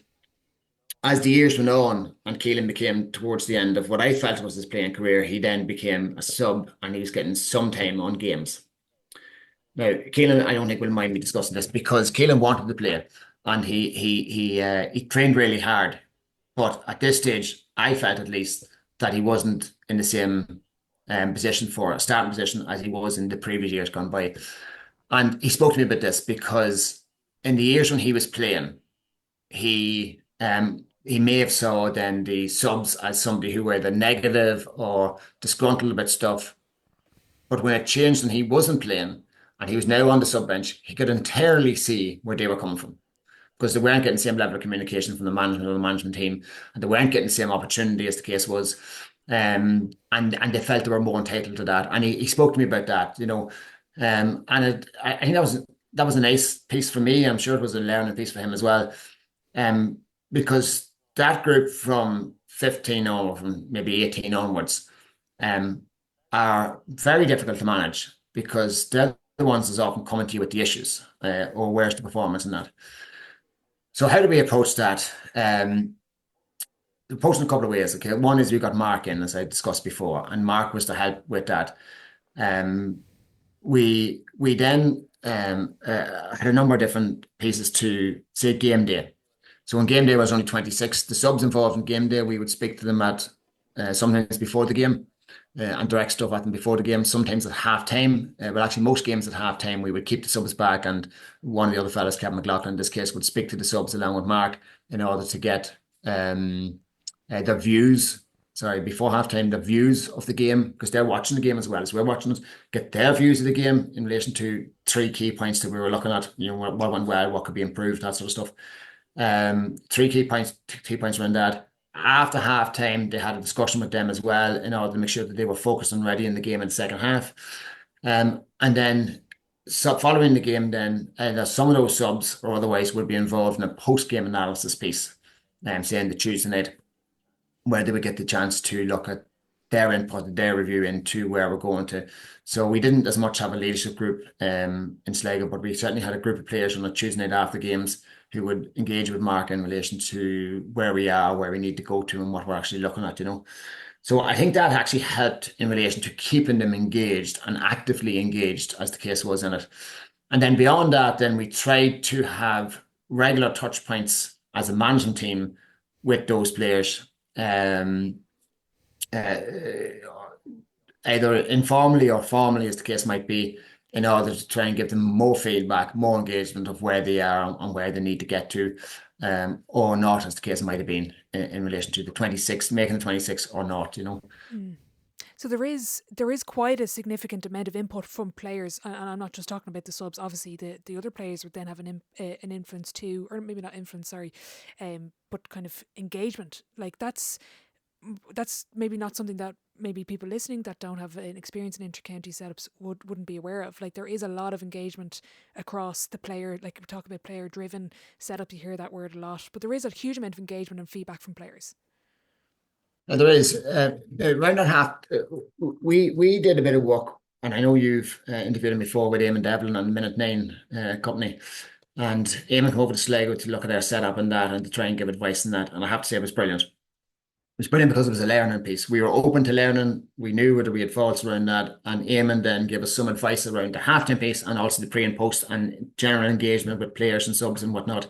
Speaker 2: as the years went on and Keelan became towards the end of what I felt was his playing career, he then became a sub and he was getting some time on games. Now, Keelan, I don't think will mind me discussing this, because Keelan wanted to play and he trained really hard. But at this stage, I felt at least that he wasn't in the same position for a starting position as he was in the previous years gone by. And he spoke to me about this because in the years when he was playing, he may have saw then the subs as somebody who were the negative or disgruntled about stuff. But when it changed and he wasn't playing, and he was now on the sub bench, he could entirely see where they were coming from because they weren't getting the same level of communication from the management or the management team, and they weren't getting the same opportunity as the case was. And they felt they were more entitled to that. And he spoke to me about that, and I think that was a nice piece for me. I'm sure it was a learning piece for him as well. Um, because that group from 15 or from maybe 18 onwards, um, are very difficult to manage because they're the ones that's often coming to you with the issues, or where's the performance in that. So how do we approach that? Approach in a couple of ways. Okay, one is we got Mark in, as I discussed before, and Mark was to help with that. Um, we then had a number of different pieces to say game day. So when game day was only 26, the subs involved in game day, we would speak to them at sometimes before the game, and direct stuff at them before the game, sometimes at half time. But actually, most games at half time, we would keep the subs back, and one of the other fellas, Kevin McLaughlin, in this case, would speak to the subs along with Mark in order to get their views. Sorry, before halftime, the views of the game, because they're watching the game as well as we're watching it, get their views of the game in relation to three key points that we were looking at, what went well, what could be improved, that sort of stuff. Three key points around that. After half time, they had a discussion with them as well in order to make sure that they were focused and ready in the game in the second half. And then following the game, then some of those subs or otherwise would be involved in a post-game analysis piece, saying the Tuesday night, where they would get the chance to look at their input, their review into where we're going to. So we didn't as much have a leadership group in Sligo, but we certainly had a group of players on a Tuesday night after games who would engage with Mark in relation to where we are, where we need to go to, and what we're actually looking at, So I think that actually helped in relation to keeping them engaged and actively engaged, as the case was in it. And then beyond that, then we tried to have regular touch points as a management team with those players, uh, either informally or formally, as the case might be, in order to try and give them more feedback, more engagement of where they are and where they need to get to, or not, as the case might have been in relation to the 26, making the 26 or not.
Speaker 1: Mm. So there is quite a significant amount of input from players, and I'm not just talking about the subs. Obviously, the other players would then have an influence too, or maybe not influence, sorry, but kind of engagement. Like that's maybe not something that maybe people listening that don't have an experience in inter-county setups wouldn't be aware of. Like there is a lot of engagement across the player. Like we talk about player driven setup, you hear that word a lot, but there is a huge amount of engagement and feedback from players.
Speaker 2: And there is around that half. We did a bit of work, and I know you've interviewed him before with Eamon Devlin on the Minute Nine company, and Eamon came over to Sligo to look at their setup and that, and to try and give advice on that. And I have to say, it was brilliant. It was brilliant because it was a learning piece. We were open to learning. We knew whether we had faults around that, and Eamon then gave us some advice around the halftime piece and also the pre and post and general engagement with players and subs and whatnot.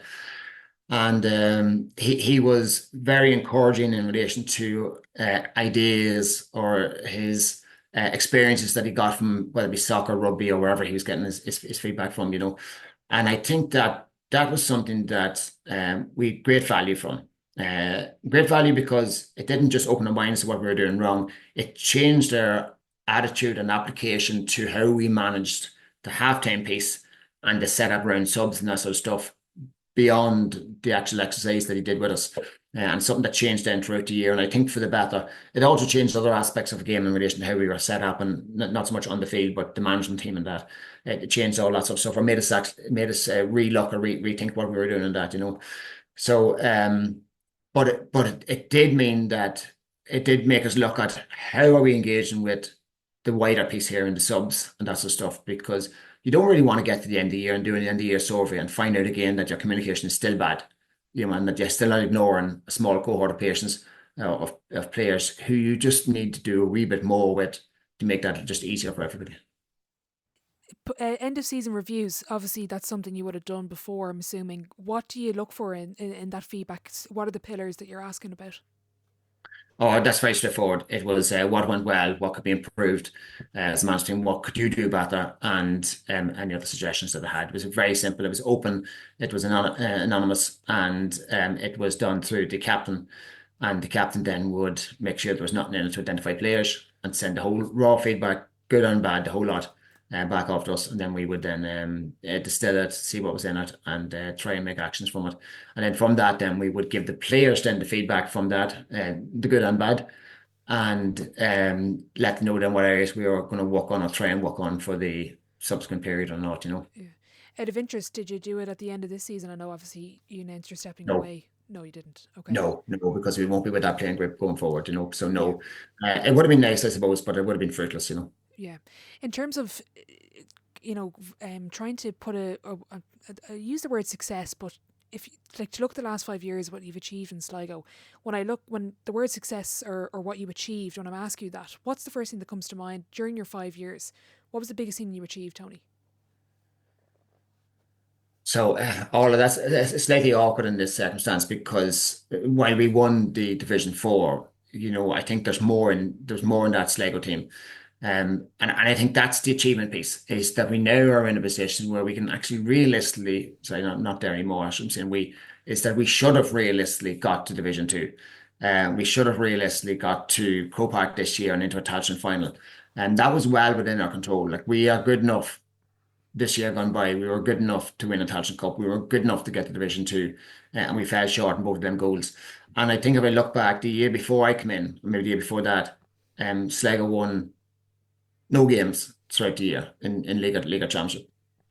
Speaker 2: And he was very encouraging in relation to ideas or his experiences that he got from whether it be soccer, rugby, or wherever he was getting his feedback from, And I think that was something that we had great value from. Great value because it didn't just open our minds to what we were doing wrong. It changed our attitude and application to how we managed the halftime piece and the setup around subs and that sort of stuff, beyond the actual exercise that he did with us, and something that changed then throughout the year. And I think for the better. It also changed other aspects of the game in relation to how we were set up, and not so much on the field, but the management team and that. It changed all that sort of stuff, or made us relook or rethink what we were doing and that, So, but it did mean that it did make us look at how are we engaging with the wider piece here in the subs and that sort of stuff, because you don't really want to get to the end of the year and do an end of year survey and find out again that your communication is still bad, and that you're still not ignoring a small cohort of patients, of players who you just need to do a wee bit more with to make that just easier for everybody.
Speaker 1: End of season reviews, obviously that's something you would have done before, I'm assuming. What do you look for in that feedback? What are the pillars that you're asking about?
Speaker 2: Oh, that's very straightforward. It was what went well, what could be improved as a management team, what could you do better, and any other suggestions that I had. It was very simple. It was open. It was anonymous, and it was done through the captain. And the captain then would make sure there was nothing in it to identify players and send the whole raw feedback, good and bad, the whole lot, back after us, and then we would then distill it, see what was in it, and try and make actions from it. And then from that, then we would give the players then the feedback from that, the good and bad, and let them know then what areas we are going to work on or try and work on for the subsequent period or not.
Speaker 1: Yeah. Out of interest, did you do it at the end of this season? I know obviously you announced you're stepping
Speaker 2: No.
Speaker 1: away. No, you didn't. Okay.
Speaker 2: No, because we won't be with that playing group going forward. So
Speaker 1: Yeah.
Speaker 2: no, it would have been nice, I suppose, but it would have been fruitless.
Speaker 1: Yeah. In terms of, trying to put I use the word success, but if like to look at the last 5 years, what you've achieved in Sligo, when the word success or what you achieved, when I ask you that, what's the first thing that comes to mind during your 5 years? What was the biggest thing you achieved, Tony?
Speaker 2: So all of that's slightly awkward in this circumstance because while we won the Division 4, I think there's more in that Sligo team. And I think that's the achievement piece is that we now are in a position where we can actually realistically, sorry, not there anymore. I'm saying is that we should have realistically got to Division 2. We should have realistically got to Croke Park this year and into a Tailteann final. And that was well within our control. Like we are good enough this year gone by. We were good enough to win a Tailteann Cup. We were good enough to get to Division 2, and we fell short in both of them goals. And I think if I look back, the year before I came in, or maybe the year before that, Sligo won no games throughout the year in Liga Championship.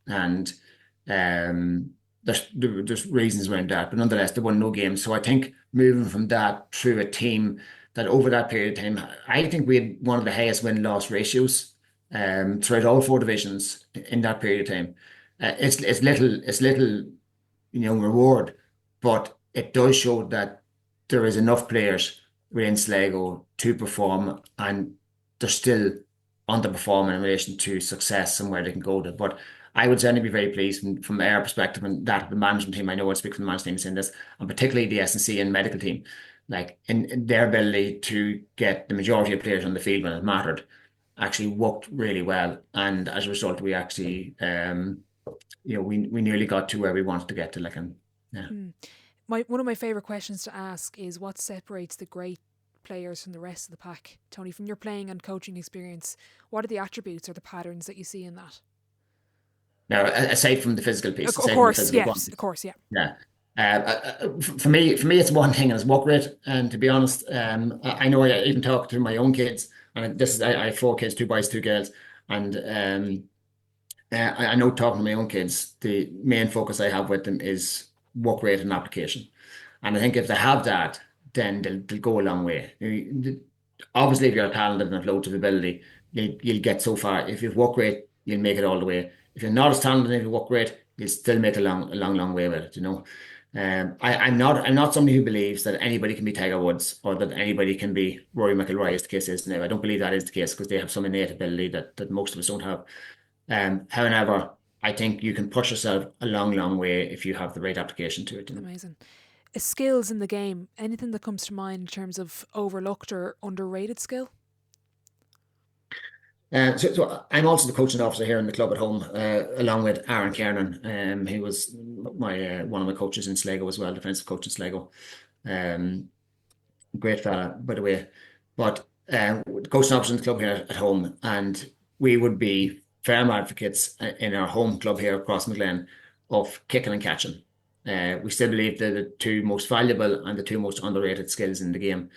Speaker 2: And there's reasons around that, but nonetheless, they won no games. So I think moving from that through a team that over that period of time, I think we had one of the highest win-loss ratios throughout all four divisions in that period of time. It's little, reward, but it does show that there is enough players within Sligo to perform, and they're still underperforming in relation to success and where they can go to. But I would certainly be very pleased from our perspective and that of the management team. I know I speak from the management team in this, and particularly the S&C and medical team, like in their ability to get the majority of players on the field when it mattered, actually worked really well. And as a result, we actually, we nearly got to where we wanted to get to. Yeah.
Speaker 1: One of my favourite questions to ask is what separates the great players from the rest of the pack? Tony, from your playing and coaching experience, what are the attributes or the patterns that you see in that?
Speaker 2: Now, aside from the physical piece,
Speaker 1: Of course, yes, of course, yeah.
Speaker 2: Yeah. For me, it's one thing, and it's work rate. And to be honest, I know I even talk to my own kids, and I have 4 kids, 2 boys, 2 girls, and I know talking to my own kids, the main focus I have with them is work rate and application. And I think if they have that, then they'll go a long way. Obviously, if you're talented and have loads of ability, you'll get so far. If you've work rate, you'll make it all the way. If you're not as talented and if you work rate, you'll still make a long way with it. I'm not somebody who believes that anybody can be Tiger Woods or that anybody can be Rory McIlroy, as the case is now. I don't believe that is the case because they have some innate ability that most of us don't have. However, I think you can push yourself a long way if you have the right application to it.
Speaker 1: Amazing. Skills in the game, anything that comes to mind in terms of overlooked or underrated skill?
Speaker 2: So I'm also the coaching officer here in the club at home, along with Aaron Kiernan. He was one of my coaches in Sligo as well, defensive coach in Sligo. Great fella, by the way. But coaching officer in the club here at home, and we would be firm advocates in our home club here across McGlen of kicking and catching. We still believe they're the 2 most valuable and the 2 most underrated skills in the game.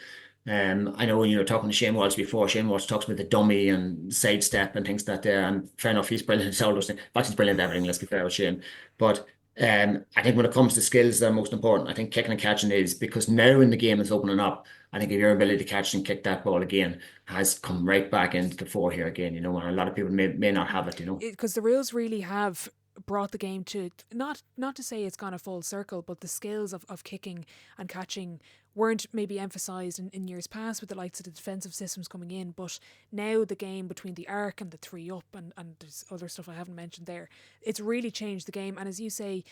Speaker 2: I know when you were talking to Shane Walsh before, Shane Walsh talks about the dummy and sidestep and things like that there, and fair enough, he's brilliant at all those things. But he's brilliant at everything, let's be fair with Shane. But I think when it comes to skills that are most important, I think kicking and catching is, because now in the game it's opening up. I think if your ability to catch and kick that ball again has come right back into the fore here again, and a lot of people may not have it,
Speaker 1: Because the rules really have brought the game to, not to say it's gone a full circle, but the skills of kicking and catching weren't maybe emphasised in years past with the likes of the defensive systems coming in, but now the game between the arc and the 3 up and there's other stuff I haven't mentioned there, it's really changed the game. And as you say,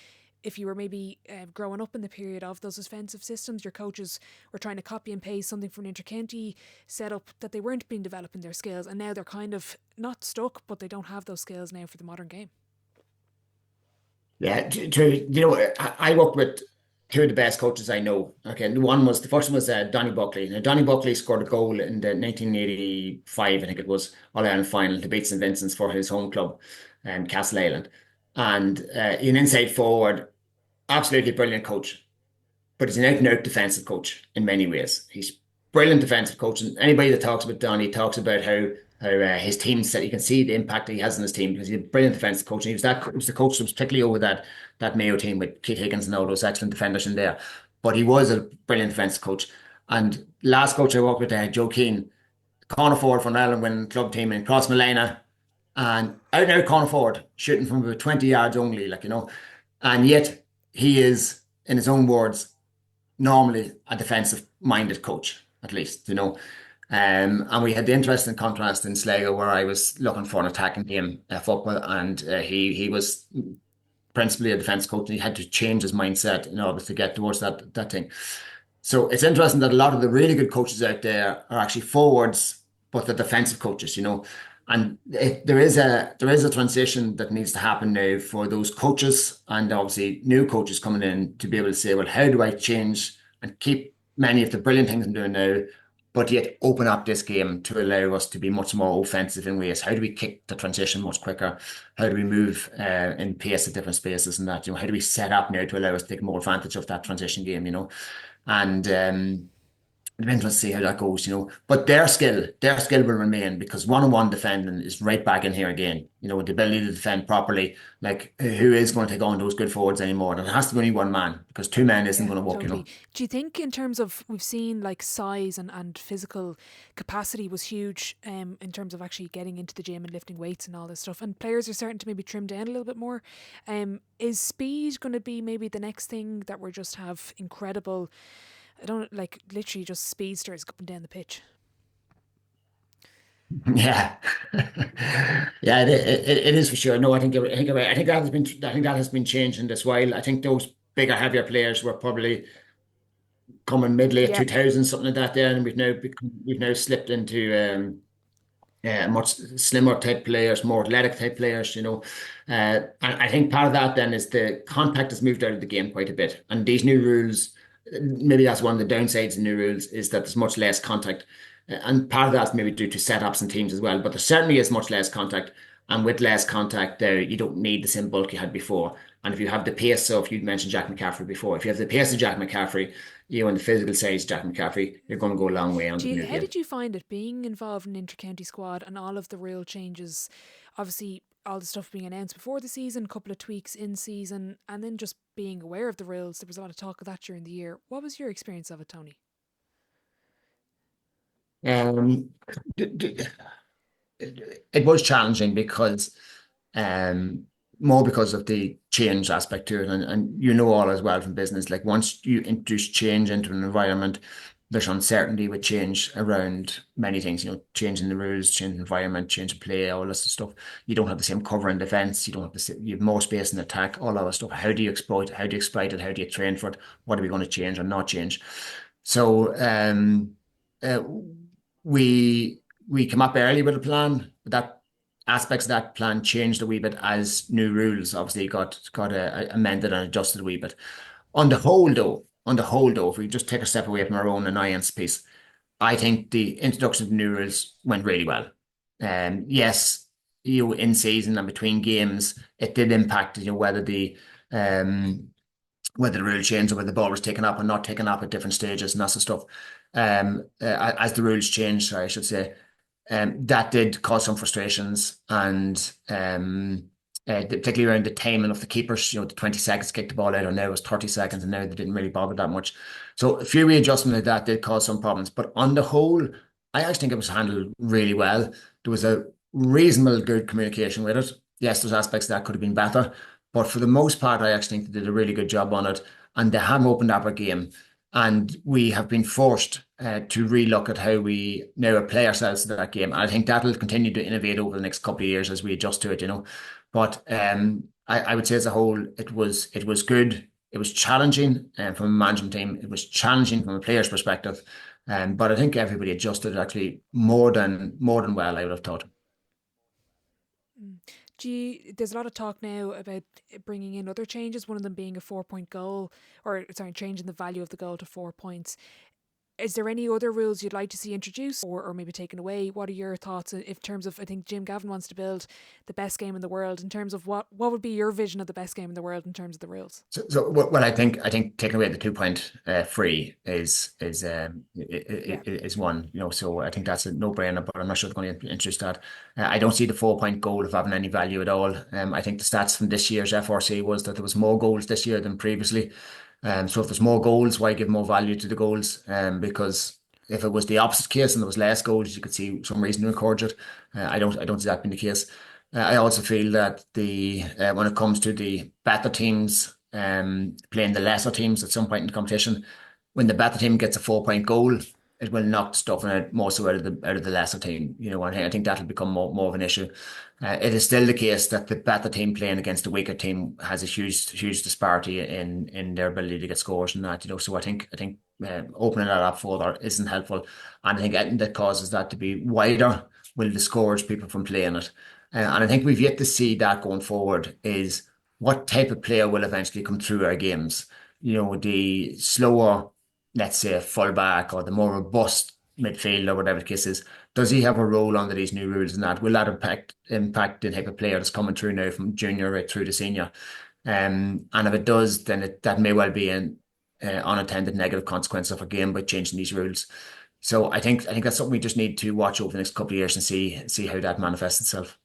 Speaker 1: if you were maybe growing up in the period of those defensive systems, your coaches were trying to copy and paste something from an intercounty setup that they weren't being developing their skills, and now they're kind of not stuck, but they don't have those skills now for the modern game.
Speaker 2: Yeah, I work with two of the best coaches I know. Okay, and the first one was Donny Buckley. Now, Donny Buckley scored a goal in the 1985, I think it was, All-Ireland final to beat St Vincent's for his home club, Castle Island. And an inside forward, absolutely brilliant coach, but he's an out and out defensive coach in many ways. He's brilliant defensive coach, and anybody that talks about Donny talks about how his team set. You can see the impact that he has on his team because he's a brilliant defensive coach. And he was the coach that was particularly over that Mayo team with Keith Higgins and all those excellent defenders in there. But he was a brilliant defensive coach. And last coach I worked with, Joe Keane, corner forward for an Ireland winning club team in Cross Malena, and out and out corner forward, shooting from about 20 yards only, and yet he is, in his own words, normally a defensive minded coach, at least. And we had the interesting contrast in Sligo where I was looking for an attacking game, football, and he was principally a defense coach, and he had to change his mindset in order to get towards that thing. So it's interesting that a lot of the really good coaches out there are actually forwards, but they're defensive coaches. And there is a transition that needs to happen now for those coaches and obviously new coaches coming in to be able to say, well, how do I change and keep many of the brilliant things I'm doing now, but yet open up this game to allow us to be much more offensive in ways? How do we kick the transition much quicker? How do we move in pace at different spaces and that? How do we set up now to allow us to take more advantage of that transition game? And it'll be interesting to see how that goes. But their skill will remain because one-on-one defending is right back in here again. With the ability to defend properly, who is going to take on those good forwards anymore? And it has to be only one man because two men isn't going to work.
Speaker 1: Totally. Do you think in terms of, we've seen size and physical capacity was huge in terms of actually getting into the gym and lifting weights and all this stuff, and players are starting to maybe trim down a little bit more. Is speed going to be maybe the next thing that we're just have incredible, I don't literally just speedsters up and down the pitch?
Speaker 2: Yeah, yeah, it is for sure. No, I think you're right. I think that has been changing this while. I think those bigger, heavier players were probably coming mid late
Speaker 1: Yeah.
Speaker 2: 2000s, something like that. There, and we've now slipped into much slimmer type players, more athletic type players. And I think part of that then is the contact has moved out of the game quite a bit, and these new rules. Maybe that's one of the downsides of new rules is that there's much less contact. And part of that's maybe due to setups and teams as well. But there certainly is much less contact. And with less contact there, you don't need the same bulk you had before. And if you have the pace, so if you mentioned Jack McCaffrey before, if you have the pace of Jack McCaffrey, and the physical size of Jack McCaffrey, you're going to go a long way on the new game.
Speaker 1: How did you find it being involved in inter-county squad and all of the rule changes? Obviously, all the stuff being announced before the season, a couple of tweaks in season, and then just being aware of the rules. There was a lot of talk of that during the year. What was your experience of it, Tony?
Speaker 2: Um, it was challenging because more because of the change aspect to it, and all as well from business. Once you introduce change into an environment, there's uncertainty with change around many things. Changing the rules, changing the environment, changing play, all this stuff. You don't have the same cover in defense. You don't have you have more space in attack. All that stuff. How do you exploit? How do you exploit it? How do you train for it? What are we going to change or not change? So uh, we come up early with a plan. That aspects of that plan changed a wee bit as new rules obviously got amended and adjusted a wee bit. On the whole, though, if we just take a step away from our own annoyance piece, I think the introduction of the new rules went really well. Yes, in season and between games, it did impact whether the rule changed or whether the ball was taken up or not taken up at different stages and that sort of stuff. As the rules changed, I should say, that did cause some frustrations and particularly around the timing of the keepers. The 20 seconds to kick the ball out, and now it was 30 seconds, and now they didn't really bother that much. So a few readjustments like that did cause some problems. But on the whole, I actually think it was handled really well. There was a reasonable good communication with it. Yes, there's aspects that could have been better, but for the most part, I actually think they did a really good job on it, and they have opened up our game. And we have been forced to relook at how we now play ourselves to that game. And I think that will continue to innovate over the next couple of years as we adjust to it. But I would say as a whole, it was good. It was challenging from a management team. It was challenging from a player's perspective. But I think everybody adjusted actually more than well, I would have thought.
Speaker 1: There's a lot of talk now about bringing in other changes, one of them being a 4 point goal, or sorry, changing the value of the goal to 4 points. Is there any other rules you'd like to see introduced or maybe taken away? What are your thoughts in terms of, I think Jim Gavin wants to build the best game in the world, in terms of what would be your vision of the best game in the world in terms of the rules?
Speaker 2: Well, I think taking away the 2 point free
Speaker 1: Yeah.
Speaker 2: is one, so I think that's a no-brainer, but I'm not sure they're going to introduce that. I don't see the 4 point goal of having any value at all. I think the stats from this year's FRC was that there was more goals this year than previously. So if there's more goals, why give more value to the goals? Because if it was the opposite case and there was less goals, you could see some reason to encourage it. I don't see that being the case. I also feel that the when it comes to the better teams playing the lesser teams at some point in the competition, when the better team gets a 4 point goal, it will knock stuff out more so out of the lesser team. And I think that'll become more of an issue. It is still the case that the better team playing against the weaker team has a huge disparity in their ability to get scores and that. So I think opening that up further isn't helpful, and I think anything that causes that to be wider will discourage people from playing it. And I think we've yet to see that going forward is what type of player will eventually come through our games. The slower, let's say, fullback or the more robust midfield or whatever the case is. Does he have a role under these new rules and that? Will that impact the type of player that's coming through now from junior right through to senior? And if it does, then that may well be an unintended negative consequence of a game by changing these rules. So I think that's something we just need to watch over the next couple of years and see how that manifests itself.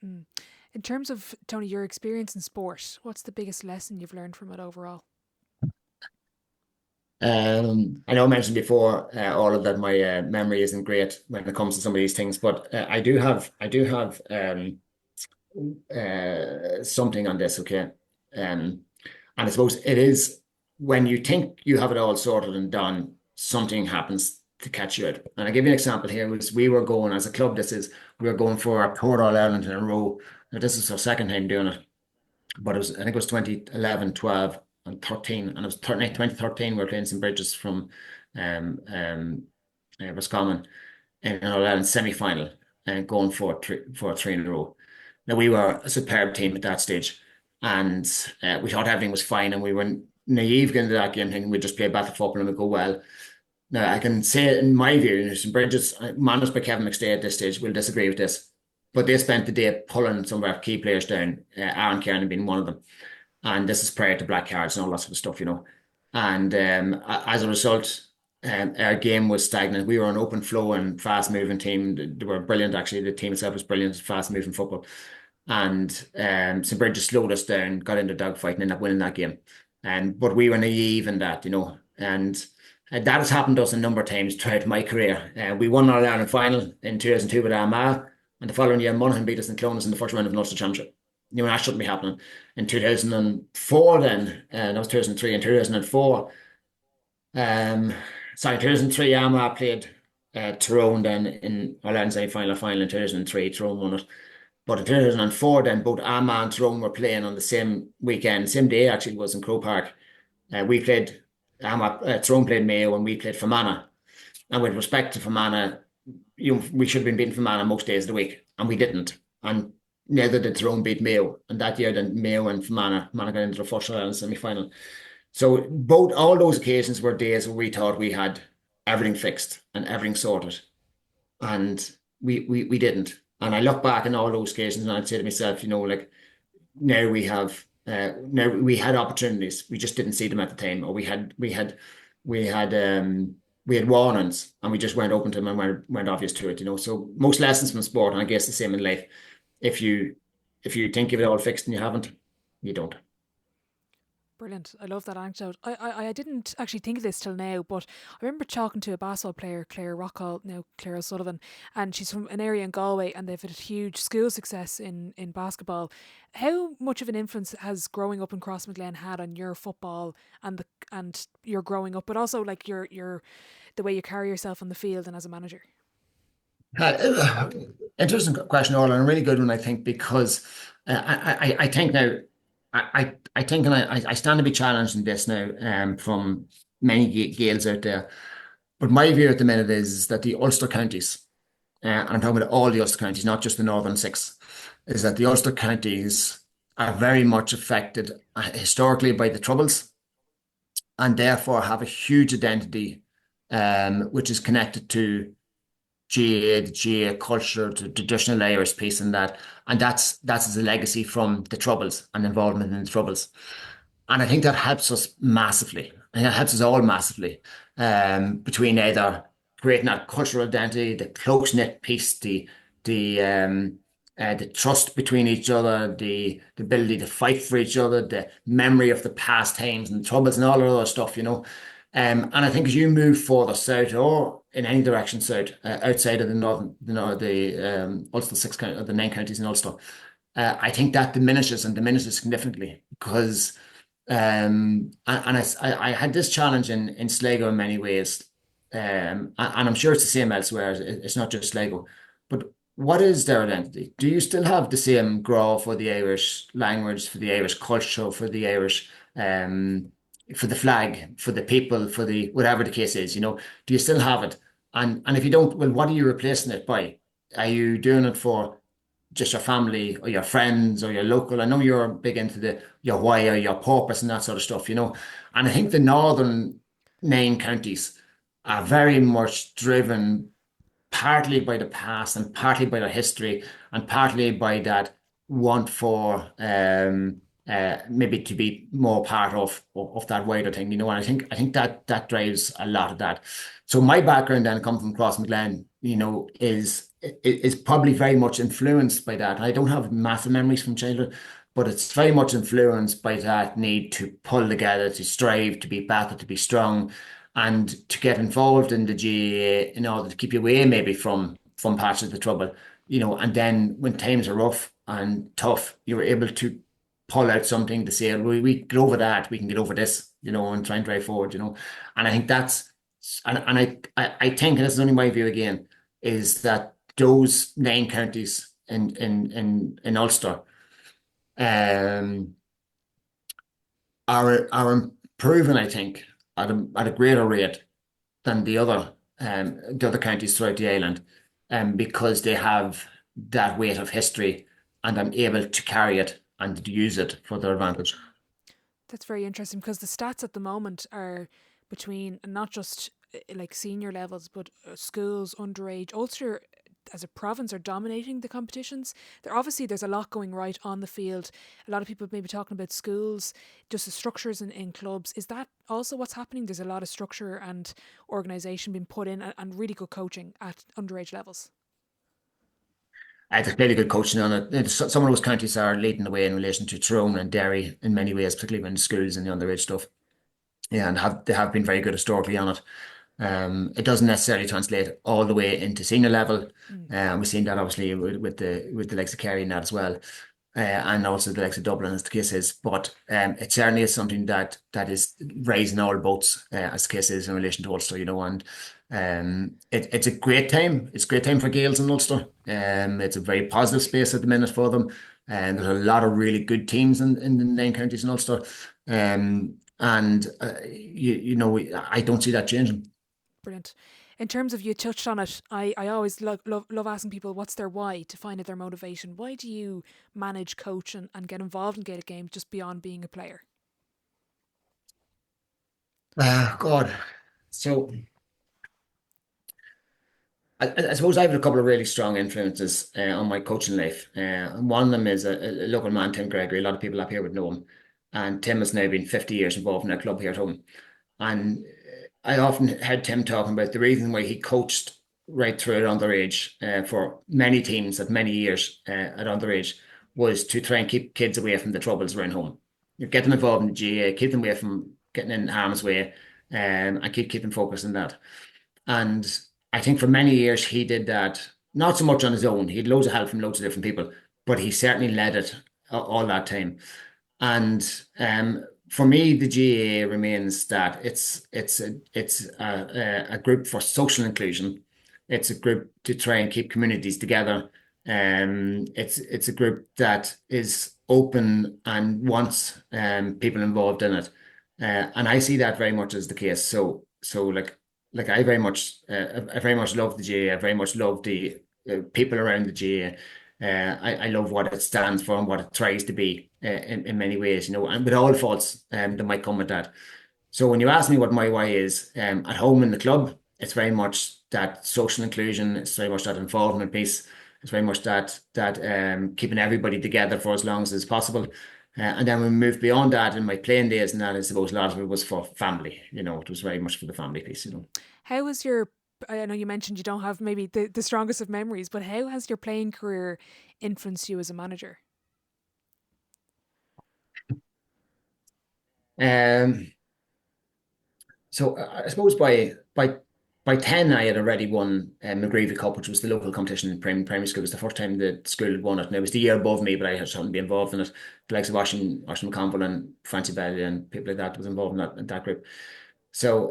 Speaker 1: Mm. In terms of, Tony, your experience in sport, what's the biggest lesson you've learned from it overall?
Speaker 2: I know I mentioned before all of that my memory isn't great when it comes to some of these things, but I do have something on this, okay? And I suppose it is when you think you have it all sorted and done, something happens to catch you out. And I'll give you an example here. Was we were going as a club, we were going for our third All Ireland in a row. Now, this is our second time doing it, but I think it was 2011, 12, and 13. And it was 2013, we were playing St. Bridges from Roscommon in an All Ireland semi final and going for three in a row. Now, we were a superb team at that stage, and we thought everything was fine, and we were naive going into that game thinking we'd just play better football and we'd go well. Now, I can say, in my view, St. Bridges, managed by Kevin McStay at this stage, will disagree with this, but they spent the day pulling some of our key players down, Aaron Kiernan being one of them. And this is prior to black cards and all that sort of stuff. And as a result, our game was stagnant. We were an open flow and fast moving team. They were brilliant, actually. The team itself was brilliant, fast moving football. And St. Bridges slowed us down, got into dogfight and ended up winning that game. But we were naive in that, and that has happened to us a number of times throughout my career. We won our Ireland final in 2002 with Armagh, and the following year, Monaghan beat us in Clones in the first round of an Ulster Championship. That shouldn't be happening. In 2004, then, that was 2003. In 2004, 2003, Armagh played Tyrone then in Ireland semi-final in 2003. Tyrone won it. But in 2004, then both Armagh and Tyrone were playing on the same weekend, same day actually, it was in Croke Park. We played Tyrone played Mayo and we played Fermanagh. And with respect to Fermanagh, we should have been beating Fermanagh most days of the week, and we didn't. And neither did Tyrone beat Mayo. And that year, then Mayo and Fermanagh got into the first round semi-final. So all those occasions were days where we thought we had everything fixed and everything sorted, and we didn't. And I look back on all those occasions and I'd say to myself, now we had opportunities, we just didn't see them at the time, or we had warnings and we just weren't open to them and weren't obvious to it. So most lessons from sport, and I guess the same in life, if you think you've it all fixed and you haven't, you don't.
Speaker 1: Brilliant. I love that anecdote. I didn't actually think of this till now, but I remember talking to a basketball player, Claire Rockall, now Claire O'Sullivan, and she's from an area in Galway, and they've had huge school success in basketball. How much of an influence has growing up in Crossmaglen had on your football and your growing up, but also like your the way you carry yourself on the field and as a manager?
Speaker 2: Interesting question, Orla, and a really good one, I think, because I think now. I think, and I stand to be challenged in this now from many Gaels out there. But my view at the minute is that the Ulster counties, and I'm talking about all the Ulster counties, not just the Northern Six, is that the Ulster counties are very much affected historically by the Troubles, and therefore have a huge identity, which is connected to GA, the GA culture, the traditional Irish piece, and that's as a legacy from the Troubles and involvement in the Troubles. And I think that helps us massively. And it helps us all massively, between either creating that cultural identity, the close-knit piece, the trust between each other, the ability to fight for each other, the memory of the past times and troubles and all of that other stuff, you know. And I think as you move further south or in any direction south, outside of the northern, the Ulster six county, or the nine counties in Ulster, I think that diminishes and diminishes significantly because I had this challenge in Sligo in many ways, and I'm sure it's the same elsewhere. It's not just Sligo, but what is their identity? Do you still have the same growl for the Irish language, for the Irish culture, for the Irish, for the flag, for the people, for the whatever the case is? You know, do you still have it? And if you don't, well, what are you replacing it by? Are you doing it for just your family or your friends or your local? I know you're big into the your why or your purpose and that sort of stuff, you know. And I think the northern nine counties are very much driven partly by the past and partly by their history and partly by that want for maybe to be more part of that wider thing, you know. And I think that that drives a lot of that. So my background then coming from Crossmaglen, you know, is probably very much influenced by that. I don't have massive memories from childhood, but it's very much influenced by that need to pull together, to strive, to be better, to be strong, and to get involved in the GAA in order to keep you away maybe from parts of the trouble, you know. And then when times are rough and tough, you're able to pull out something to say, we get over that, we can get over this, you know, and try and drive forward, you know. And I think that's, and I think, and this is only my view again, is that those nine counties in Ulster um, are improving, I think, at a greater rate than the other counties throughout the island, because they have that weight of history and I'm able to carry it and to use it for their advantage.
Speaker 1: That's very interesting because the stats at the moment are between not just like senior levels, but schools, underage. Ulster as a province are dominating the competitions. There's a lot going right on the field. A lot of people may be talking about schools, just the structures in clubs. Is that also what's happening? There's a lot of structure and organisation being put in and really good coaching at underage levels.
Speaker 2: There's clearly good coaching on it. Some of those counties are leading the way in relation to Tyrone and Derry in many ways, particularly in the schools and the underage stuff. Yeah, and they have been very good historically on it. It doesn't necessarily translate all the way into senior level.
Speaker 1: Mm.
Speaker 2: We've seen that obviously with the likes of Kerry and that as well, and also the likes of Dublin as the case is. But it certainly is something that is raising all boats, as the case is in relation to Ulster, you know. And it's a great time. It's a great time for Gaels in Ulster. It's a very positive space at the minute for them, and there's a lot of really good teams in the nine counties in Ulster. And you know, I don't see that changing.
Speaker 1: Brilliant. In terms of, you touched on it, I always love asking people what's their why to find out their motivation. Why do you manage, coach, and get involved in Gaelic games just beyond being a player?
Speaker 2: God. So I suppose I have a couple of really strong influences on my coaching life. And one of them is a local man, Tim Gregory. A lot of people up here would know him. And Tim has now been 50 years involved in our club here at home. And I often heard Tim talking about the reason why he coached right through at underage for many teams at many years at underage was to try and keep kids away from the troubles around home. You get them involved in the GA, keep them away from getting in harm's way, and keep them focused on that. And I think for many years he did that, not so much on his own. He had loads of help from loads of different people, but he certainly led it all that time. And for me, the GAA remains that it's a group for social inclusion. It's a group to try and keep communities together. It's a group that is open and wants people involved in it. And I see that very much as the case. So like I very much love the GAA. I very much love the people around the GAA. I love what it stands for and what it tries to be in many ways, you know, and with all faults that might come with that. So when you ask me what my why is, at home in the club, it's very much that social inclusion. It's very much that involvement piece. It's very much that keeping everybody together for as long as is possible. And then we move beyond that in my playing days, and that I suppose a lot of it was for family. You know, it was very much for the family piece. You know.
Speaker 1: How was your, I know you mentioned you don't have maybe the strongest of memories, but how has your playing career influenced you as a manager?
Speaker 2: Um, so I suppose by 10 I had already won McGreevy Cup, which was the local competition in primary school. It was the first time the school had won it, and it was the year above me, but I had something to be involved in it. The likes of Oisin McConville and Francie Bailey and people like that was involved in that group. So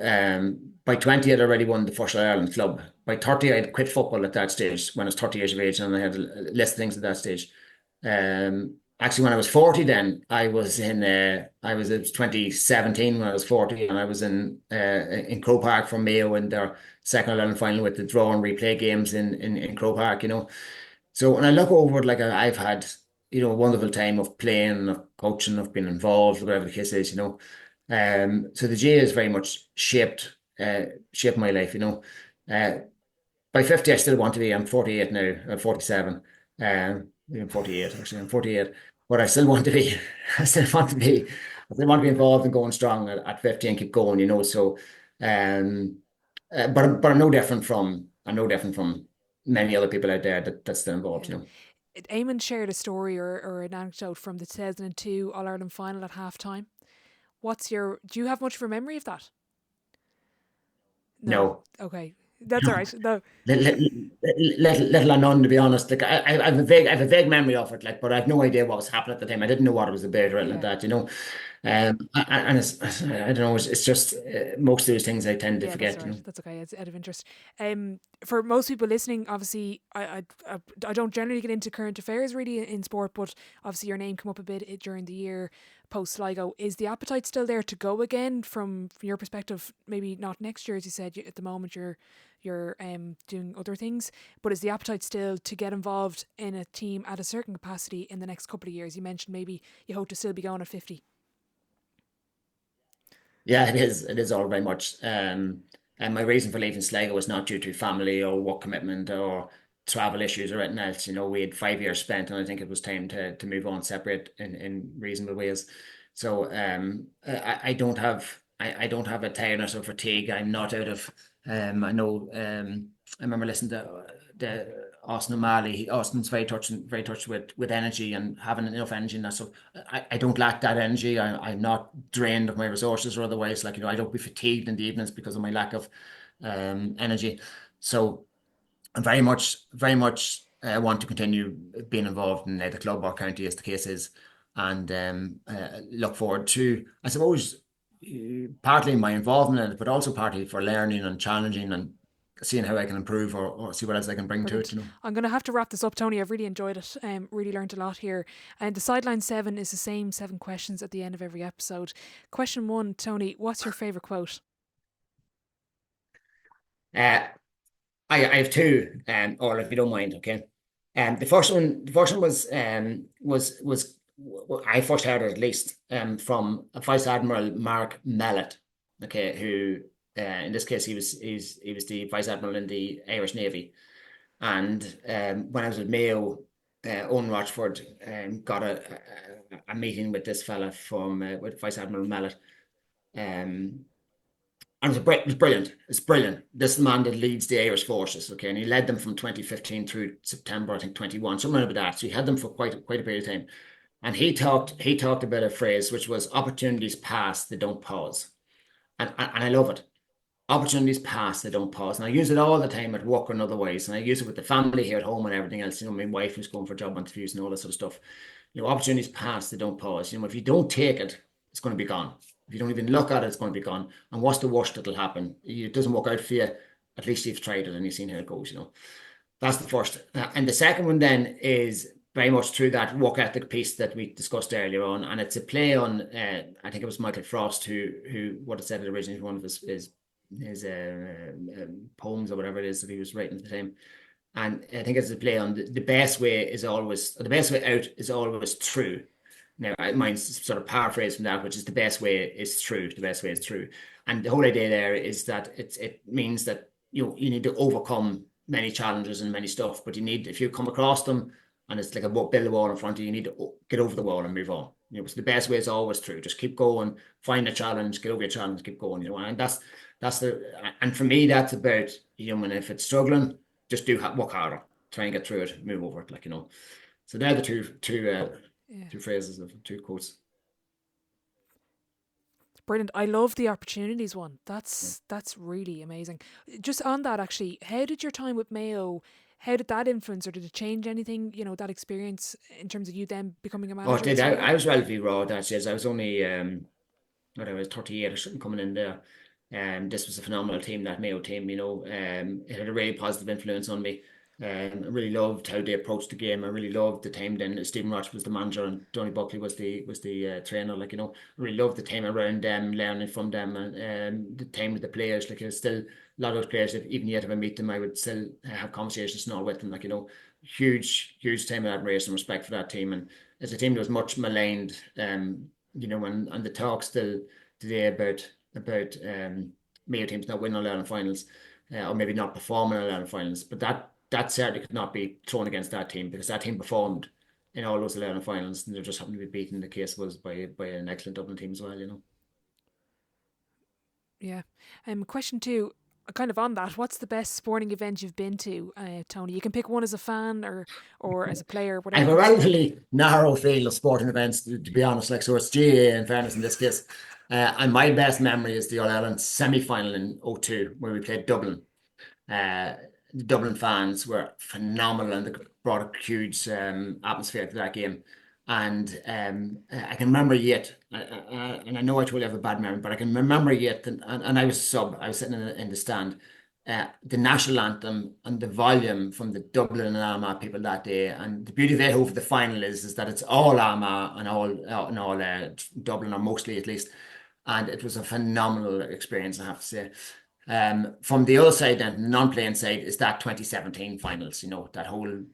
Speaker 2: by 20 I'd already won the first Ireland club. By 30 I'd quit football at that stage when I was 30 years of age, and I had a list of things at that stage. Actually, when I was 40, then it was 2017 when I was 40, and I was in Croke Park for Mayo in their second Ireland final with the draw and replay games in Croke Park, you know. So when I look over it, like I've had, you know, a wonderful time of playing, of coaching, of being involved, whatever the case is, you know. So the GA has very much shaped my life, you know. Uh, by 50, I still want to be. I'm 48 now. I'm 47. I'm 48 actually. I'm 48, but I still want to be. I still want to be. I still want to be involved and going strong at 50 and keep going. You know. So, um, but I'm no different from. I'm no different from many other people out there that's still involved.
Speaker 1: Yeah.
Speaker 2: You know.
Speaker 1: Eamon shared a story or an anecdote from the 2002 All Ireland final at half time. Do you have much of a memory of that? No.
Speaker 2: No.
Speaker 1: Okay. That's all right. No.
Speaker 2: Little or none, to be honest. Like I have I have a vague memory of it, like, but I have no idea what was happening at the time. I didn't know what it was about or anything like
Speaker 1: Yeah.
Speaker 2: that, you know. And I don't know. It's just most of those things I tend to
Speaker 1: Yeah, that's
Speaker 2: forget,
Speaker 1: all
Speaker 2: you
Speaker 1: right.
Speaker 2: know.
Speaker 1: That's okay. It's out of interest. For most people listening, obviously, I don't generally get into current affairs really in sport, but obviously your name come up a bit during the year post Sligo. Is the appetite still there to go again from your perspective? Maybe not next year, as you said. At the moment, you're doing other things, but is the appetite still to get involved in a team at a certain capacity in the next couple of years? You mentioned maybe you hope to still be going at 50.
Speaker 2: Yeah, it is. It is all very much. And my reason for leaving Sligo was not due to family or work commitment or travel issues or anything else. You know, we had 5 years spent, and I think it was time to move on, separate in reasonable ways. So I don't have a tiredness or fatigue. I'm not out of I know I remember listening to the Austin O'Malley. Austin's very touched with energy and having enough energy and that. So I don't lack that energy. I'm not drained of my resources or otherwise. Like, you know, I don't be fatigued in the evenings because of my lack of energy. So I'm very much want to continue being involved in the club or county as the case is, and look forward to, I suppose, partly my involvement in it, but also partly for learning and challenging and seeing how I can improve or see what else I can bring to it,
Speaker 1: Brilliant.
Speaker 2: you know.
Speaker 1: I'm going to have to wrap this up, Tony. I've really enjoyed it. Really learned a lot here. And the Sideline 7 is the same 7 questions at the end of every episode. Question 1, Tony, what's your favourite quote?
Speaker 2: Uh, I have two, or if you don't mind, okay. The first one I first heard it at least from Vice Admiral Mark Mallet, okay, who in this case he was the Vice Admiral in the Irish Navy, and when I was at Mayo, Owen Rochford got a meeting with this fella from with Vice Admiral Mallet, um, and it was brilliant. It's brilliant. This is the man that leads the Irish forces, okay, and he led them from 2015 through September, I think 21, somewhere about that. So he had them for quite a period of time. And he talked about a phrase which was opportunities pass, they don't pause. And I love it. Opportunities pass, they don't pause. And I use it all the time at work and otherwise. And I use it with the family here at home and everything else. You know, my wife who's going for job interviews and all that sort of stuff. You know, opportunities pass, they don't pause. You know, if you don't take it, it's going to be gone. If you don't even look at it, it's going to be gone. And what's the worst that'll happen? It doesn't work out for you. At least you've tried it and you've seen how it goes, you know. That's the first. And the second one then is very much through that work ethic piece that we discussed earlier on. And it's a play on, I think it was Michael Frost who would have said it originally, one of his poems or whatever it is that he was writing at the time. And I think as a play on the best way is always, the best way out is always through. Now, mine's sort of paraphrase from that, which is the best way is through. The best way is through. And the whole idea there is that it means that you need to overcome many challenges and many stuff, but you need, if you come across them and it's like a build a wall in front of you, you need to get over the wall and move on. So the best way is always through. Just keep going, find a challenge, get over your challenge, keep going. And that's and for me that's about, when if it's struggling, just work harder, try and get through it, move over it, So they're the two phrases of two quotes.
Speaker 1: Brilliant. I love the opportunities one. That's really amazing. Just on that, actually, how did your time with Mayo, how did that influence, or did it change anything, that experience in terms of you then becoming a
Speaker 2: Oh, it
Speaker 1: manager at
Speaker 2: did. I
Speaker 1: Sligo?
Speaker 2: was relatively raw that year. I was only when I was 38 or something coming in there. This was a phenomenal team, that Mayo team, it had a really positive influence on me. I really loved how they approached the game. I really loved the team. Then Stephen Roach was the manager and Johnny Buckley was the trainer. I really loved the team around them, learning from them, and the time with the players. There's still a lot of those players that even yet if I meet them, I would still have conversations and all with them. Huge time of admiration and respect for that team. And as a team that was much maligned, and the talk still today about Mayo teams not winning All-Ireland finals, or maybe not performing in All-Ireland finals. But that certainly could not be thrown against that team, because that team performed in all those All-Ireland finals, and they just happened to be beaten. The case was by an excellent Dublin team as well.
Speaker 1: Yeah. Question two, kind of on that, what's the best sporting event you've been to, Tony? You can pick one as a fan or as a player,
Speaker 2: I
Speaker 1: whatever
Speaker 2: have a
Speaker 1: comes to mind.
Speaker 2: relatively narrow field of sporting events, to be honest. So it's GAA in fairness in this case. And my best memory is the All Ireland semi final in '02, where we played Dublin. Uh, the Dublin fans were phenomenal and they brought a huge atmosphere to that game. And I can remember yet, and I know I told you I have a bad memory, but I can remember yet, and I was a sub, I was sitting in the stand, the national anthem and the volume from the Dublin and Armagh people that day. And the beauty of it over the final is that it's all Armagh and all Dublin, or mostly at least. And it was a phenomenal experience, I have to say. From the other side, then the non-playing side, is that 2017 finals. That whole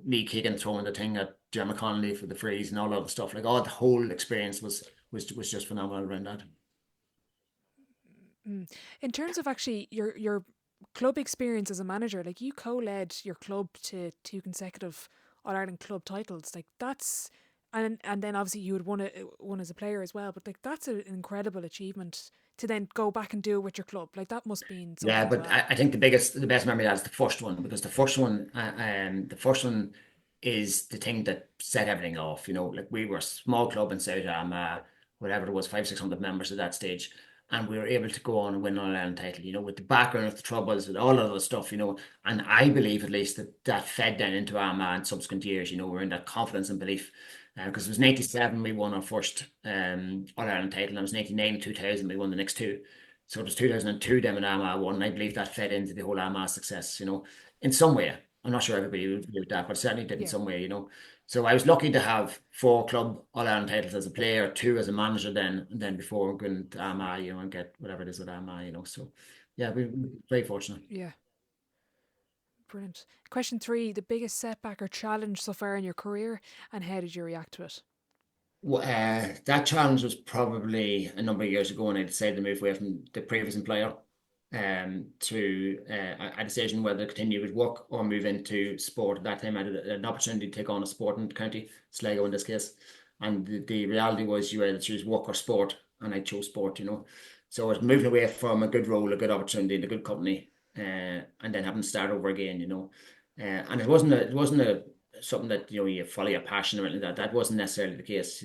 Speaker 2: Lee Keegan throwing the thing at Jeremy Connolly for the freeze and all of the stuff. All the whole experience was just phenomenal around that.
Speaker 1: In terms of actually your club experience as a manager, like you co-led your club to two consecutive All Ireland club titles, like that's and then obviously you had won as a player as well, but like that's an incredible achievement to then go back and do it with your club. Like that must mean
Speaker 2: Yeah,
Speaker 1: something as
Speaker 2: but
Speaker 1: well.
Speaker 2: I think the best memory of that is the first one, because the first one is the thing that set everything off. We were a small club in South Armagh, whatever it was, 500-600 members at that stage, and we were able to go on and win an All-Ireland title. With the background of the troubles, with all of the stuff. And I believe at least that fed then into Armagh in subsequent years. We're in that confidence and belief. Because it was in '87 we won our first All-Ireland title, and it was in '89 and 2000 we won the next two. So it was 2002 them and Armagh won, and I believe that fed into the whole Armagh success, in some way. I'm not sure everybody would agree with that, but certainly did in
Speaker 1: Yeah.
Speaker 2: some way. So I was lucky to have 4 club All-Ireland titles as a player, 2 as a manager then, and then before going to Armagh, and get whatever it is with Armagh. So yeah, we're very fortunate.
Speaker 1: Yeah. Brilliant. Question three, the biggest setback or challenge so far in your career, and how did you react to it?
Speaker 2: That challenge was probably a number of years ago, and I decided to move away from the previous employer, to a decision whether to continue with work or move into sport. At that time, I had an opportunity to take on a sport in the county, Sligo in this case, and the reality was you either choose work or sport, and I chose sport. So I was moving away from a good role, a good opportunity, and a good company, and then having to start over again. And it wasn't a something that you follow your passion or anything like that. That wasn't necessarily the case.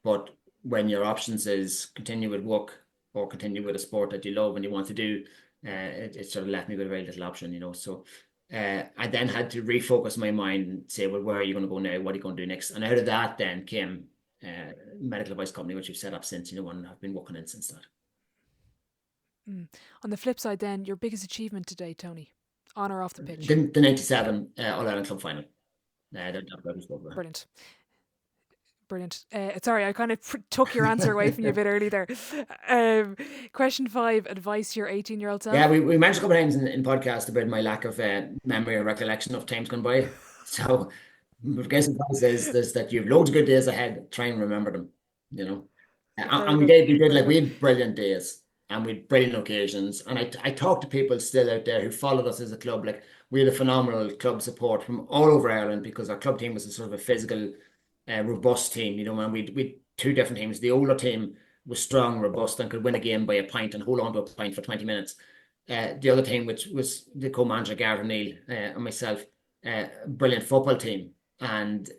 Speaker 2: But when your options is continue with work or continue with a sport that you love and you want to do, it sort of left me with a very little option. So I then had to refocus my mind and say, well, where are you going to go now? What are you going to do next? And out of that then came medical advice company, which we've set up since, and I've been working in since that.
Speaker 1: On the flip side, then, your biggest achievement today, Tony, on or off the pitch?
Speaker 2: The '97 All Ireland Club final. That was what
Speaker 1: Brilliant. Brilliant. Sorry, I kind of took your answer away from you a bit early there. Question 5, advice to your 18-year-old self.
Speaker 2: Yeah, we mentioned a couple of times in podcast about my lack of memory or recollection of times gone by. So, I guess advice is that you have loads of good days ahead. Try and remember them. You know,
Speaker 1: Very
Speaker 2: and
Speaker 1: good.
Speaker 2: we did
Speaker 1: Very
Speaker 2: like we
Speaker 1: good.
Speaker 2: had brilliant days and we had brilliant occasions. And I talk to people still out there who followed us as a club. Like we had a phenomenal club support from all over Ireland because our club team was a sort of a physical, robust team. You know, and we two different teams. The older team was strong, robust, and could win a game by a point and hold on to a point for 20 minutes. The other team, which was the co-manager Gareth O'Neill and myself, brilliant football team and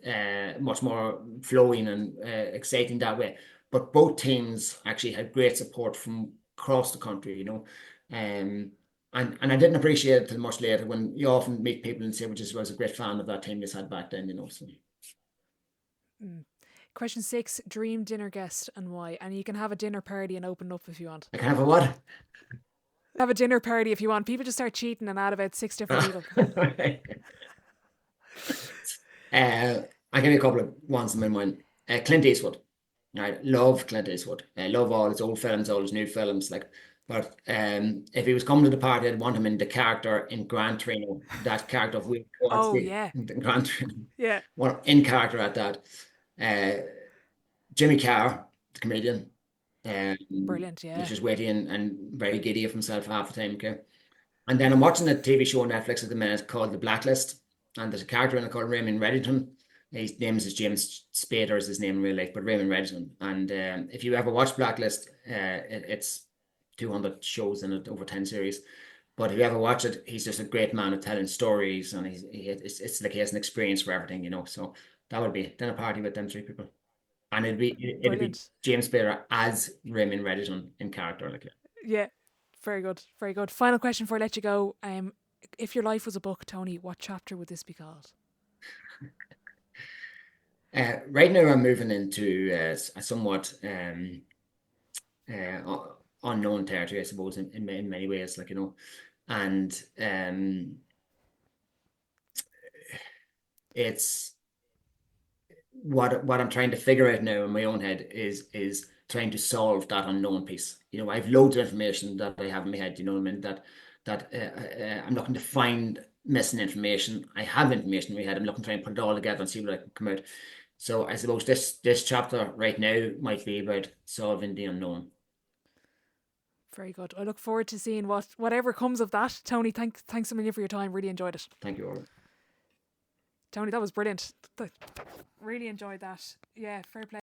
Speaker 2: much more flowing and exciting that way. But both teams actually had great support from across the country, you know. And I didn't appreciate it until much later when you often meet people and say, well, just was a great fan of that team you had back then, you know. So.
Speaker 1: Question 6, dream dinner guest and why? And you can have a dinner party and open up if you want.
Speaker 2: I can have a what?
Speaker 1: Have a dinner party if you want. People just start cheating and add about 6 different people.
Speaker 2: I give you a couple of ones in my mind. Clint Eastwood. I love Clint Eastwood. I love all his old films, all his new films. Like, but if he was coming to the party, I'd want him in the character in Gran Torino. That character of Will
Speaker 1: Oh,
Speaker 2: Clancy
Speaker 1: yeah.
Speaker 2: in Gran Torino.
Speaker 1: Yeah.
Speaker 2: Well, in character at that. Jimmy Carr, the comedian,
Speaker 1: Brilliant, yeah.
Speaker 2: which is witty and very giddy of himself half the time. Okay, and then I'm watching a TV show on Netflix at the minute called The Blacklist, and there's a character in it called Raymond Reddington. His name is James Spader is his name in real life, but Raymond Reddington. And if you ever watch Blacklist, it's 200 shows in it, over 10 series. But if you ever watch it, he's just a great man at telling stories, and it's like he has an experience for everything, you know. So that would be dinner party with them three people. And it'd be
Speaker 1: Brilliant.
Speaker 2: James Spader as Raymond Reddington in character, like
Speaker 1: Yeah. Very good. Very good. Final question before I let you go. If your life was a book, Tony, what chapter would this be called?
Speaker 2: right now I'm moving into a somewhat unknown territory, I suppose, in many ways, like you know, and it's what I'm trying to figure out now in my own head is trying to solve that unknown piece. You know, I've loads of information that I have in my head. You know what I mean? That I'm looking to find missing information. I have information in my head. I'm looking to try and put it all together and see what I can come out. So I suppose this chapter right now might be about solving the unknown.
Speaker 1: Very good. I look forward to seeing whatever comes of that. Tony, thanks a million for your time. Really enjoyed it.
Speaker 2: Thank you, Owen.
Speaker 1: Tony, that was brilliant. Really enjoyed that. Yeah, fair play.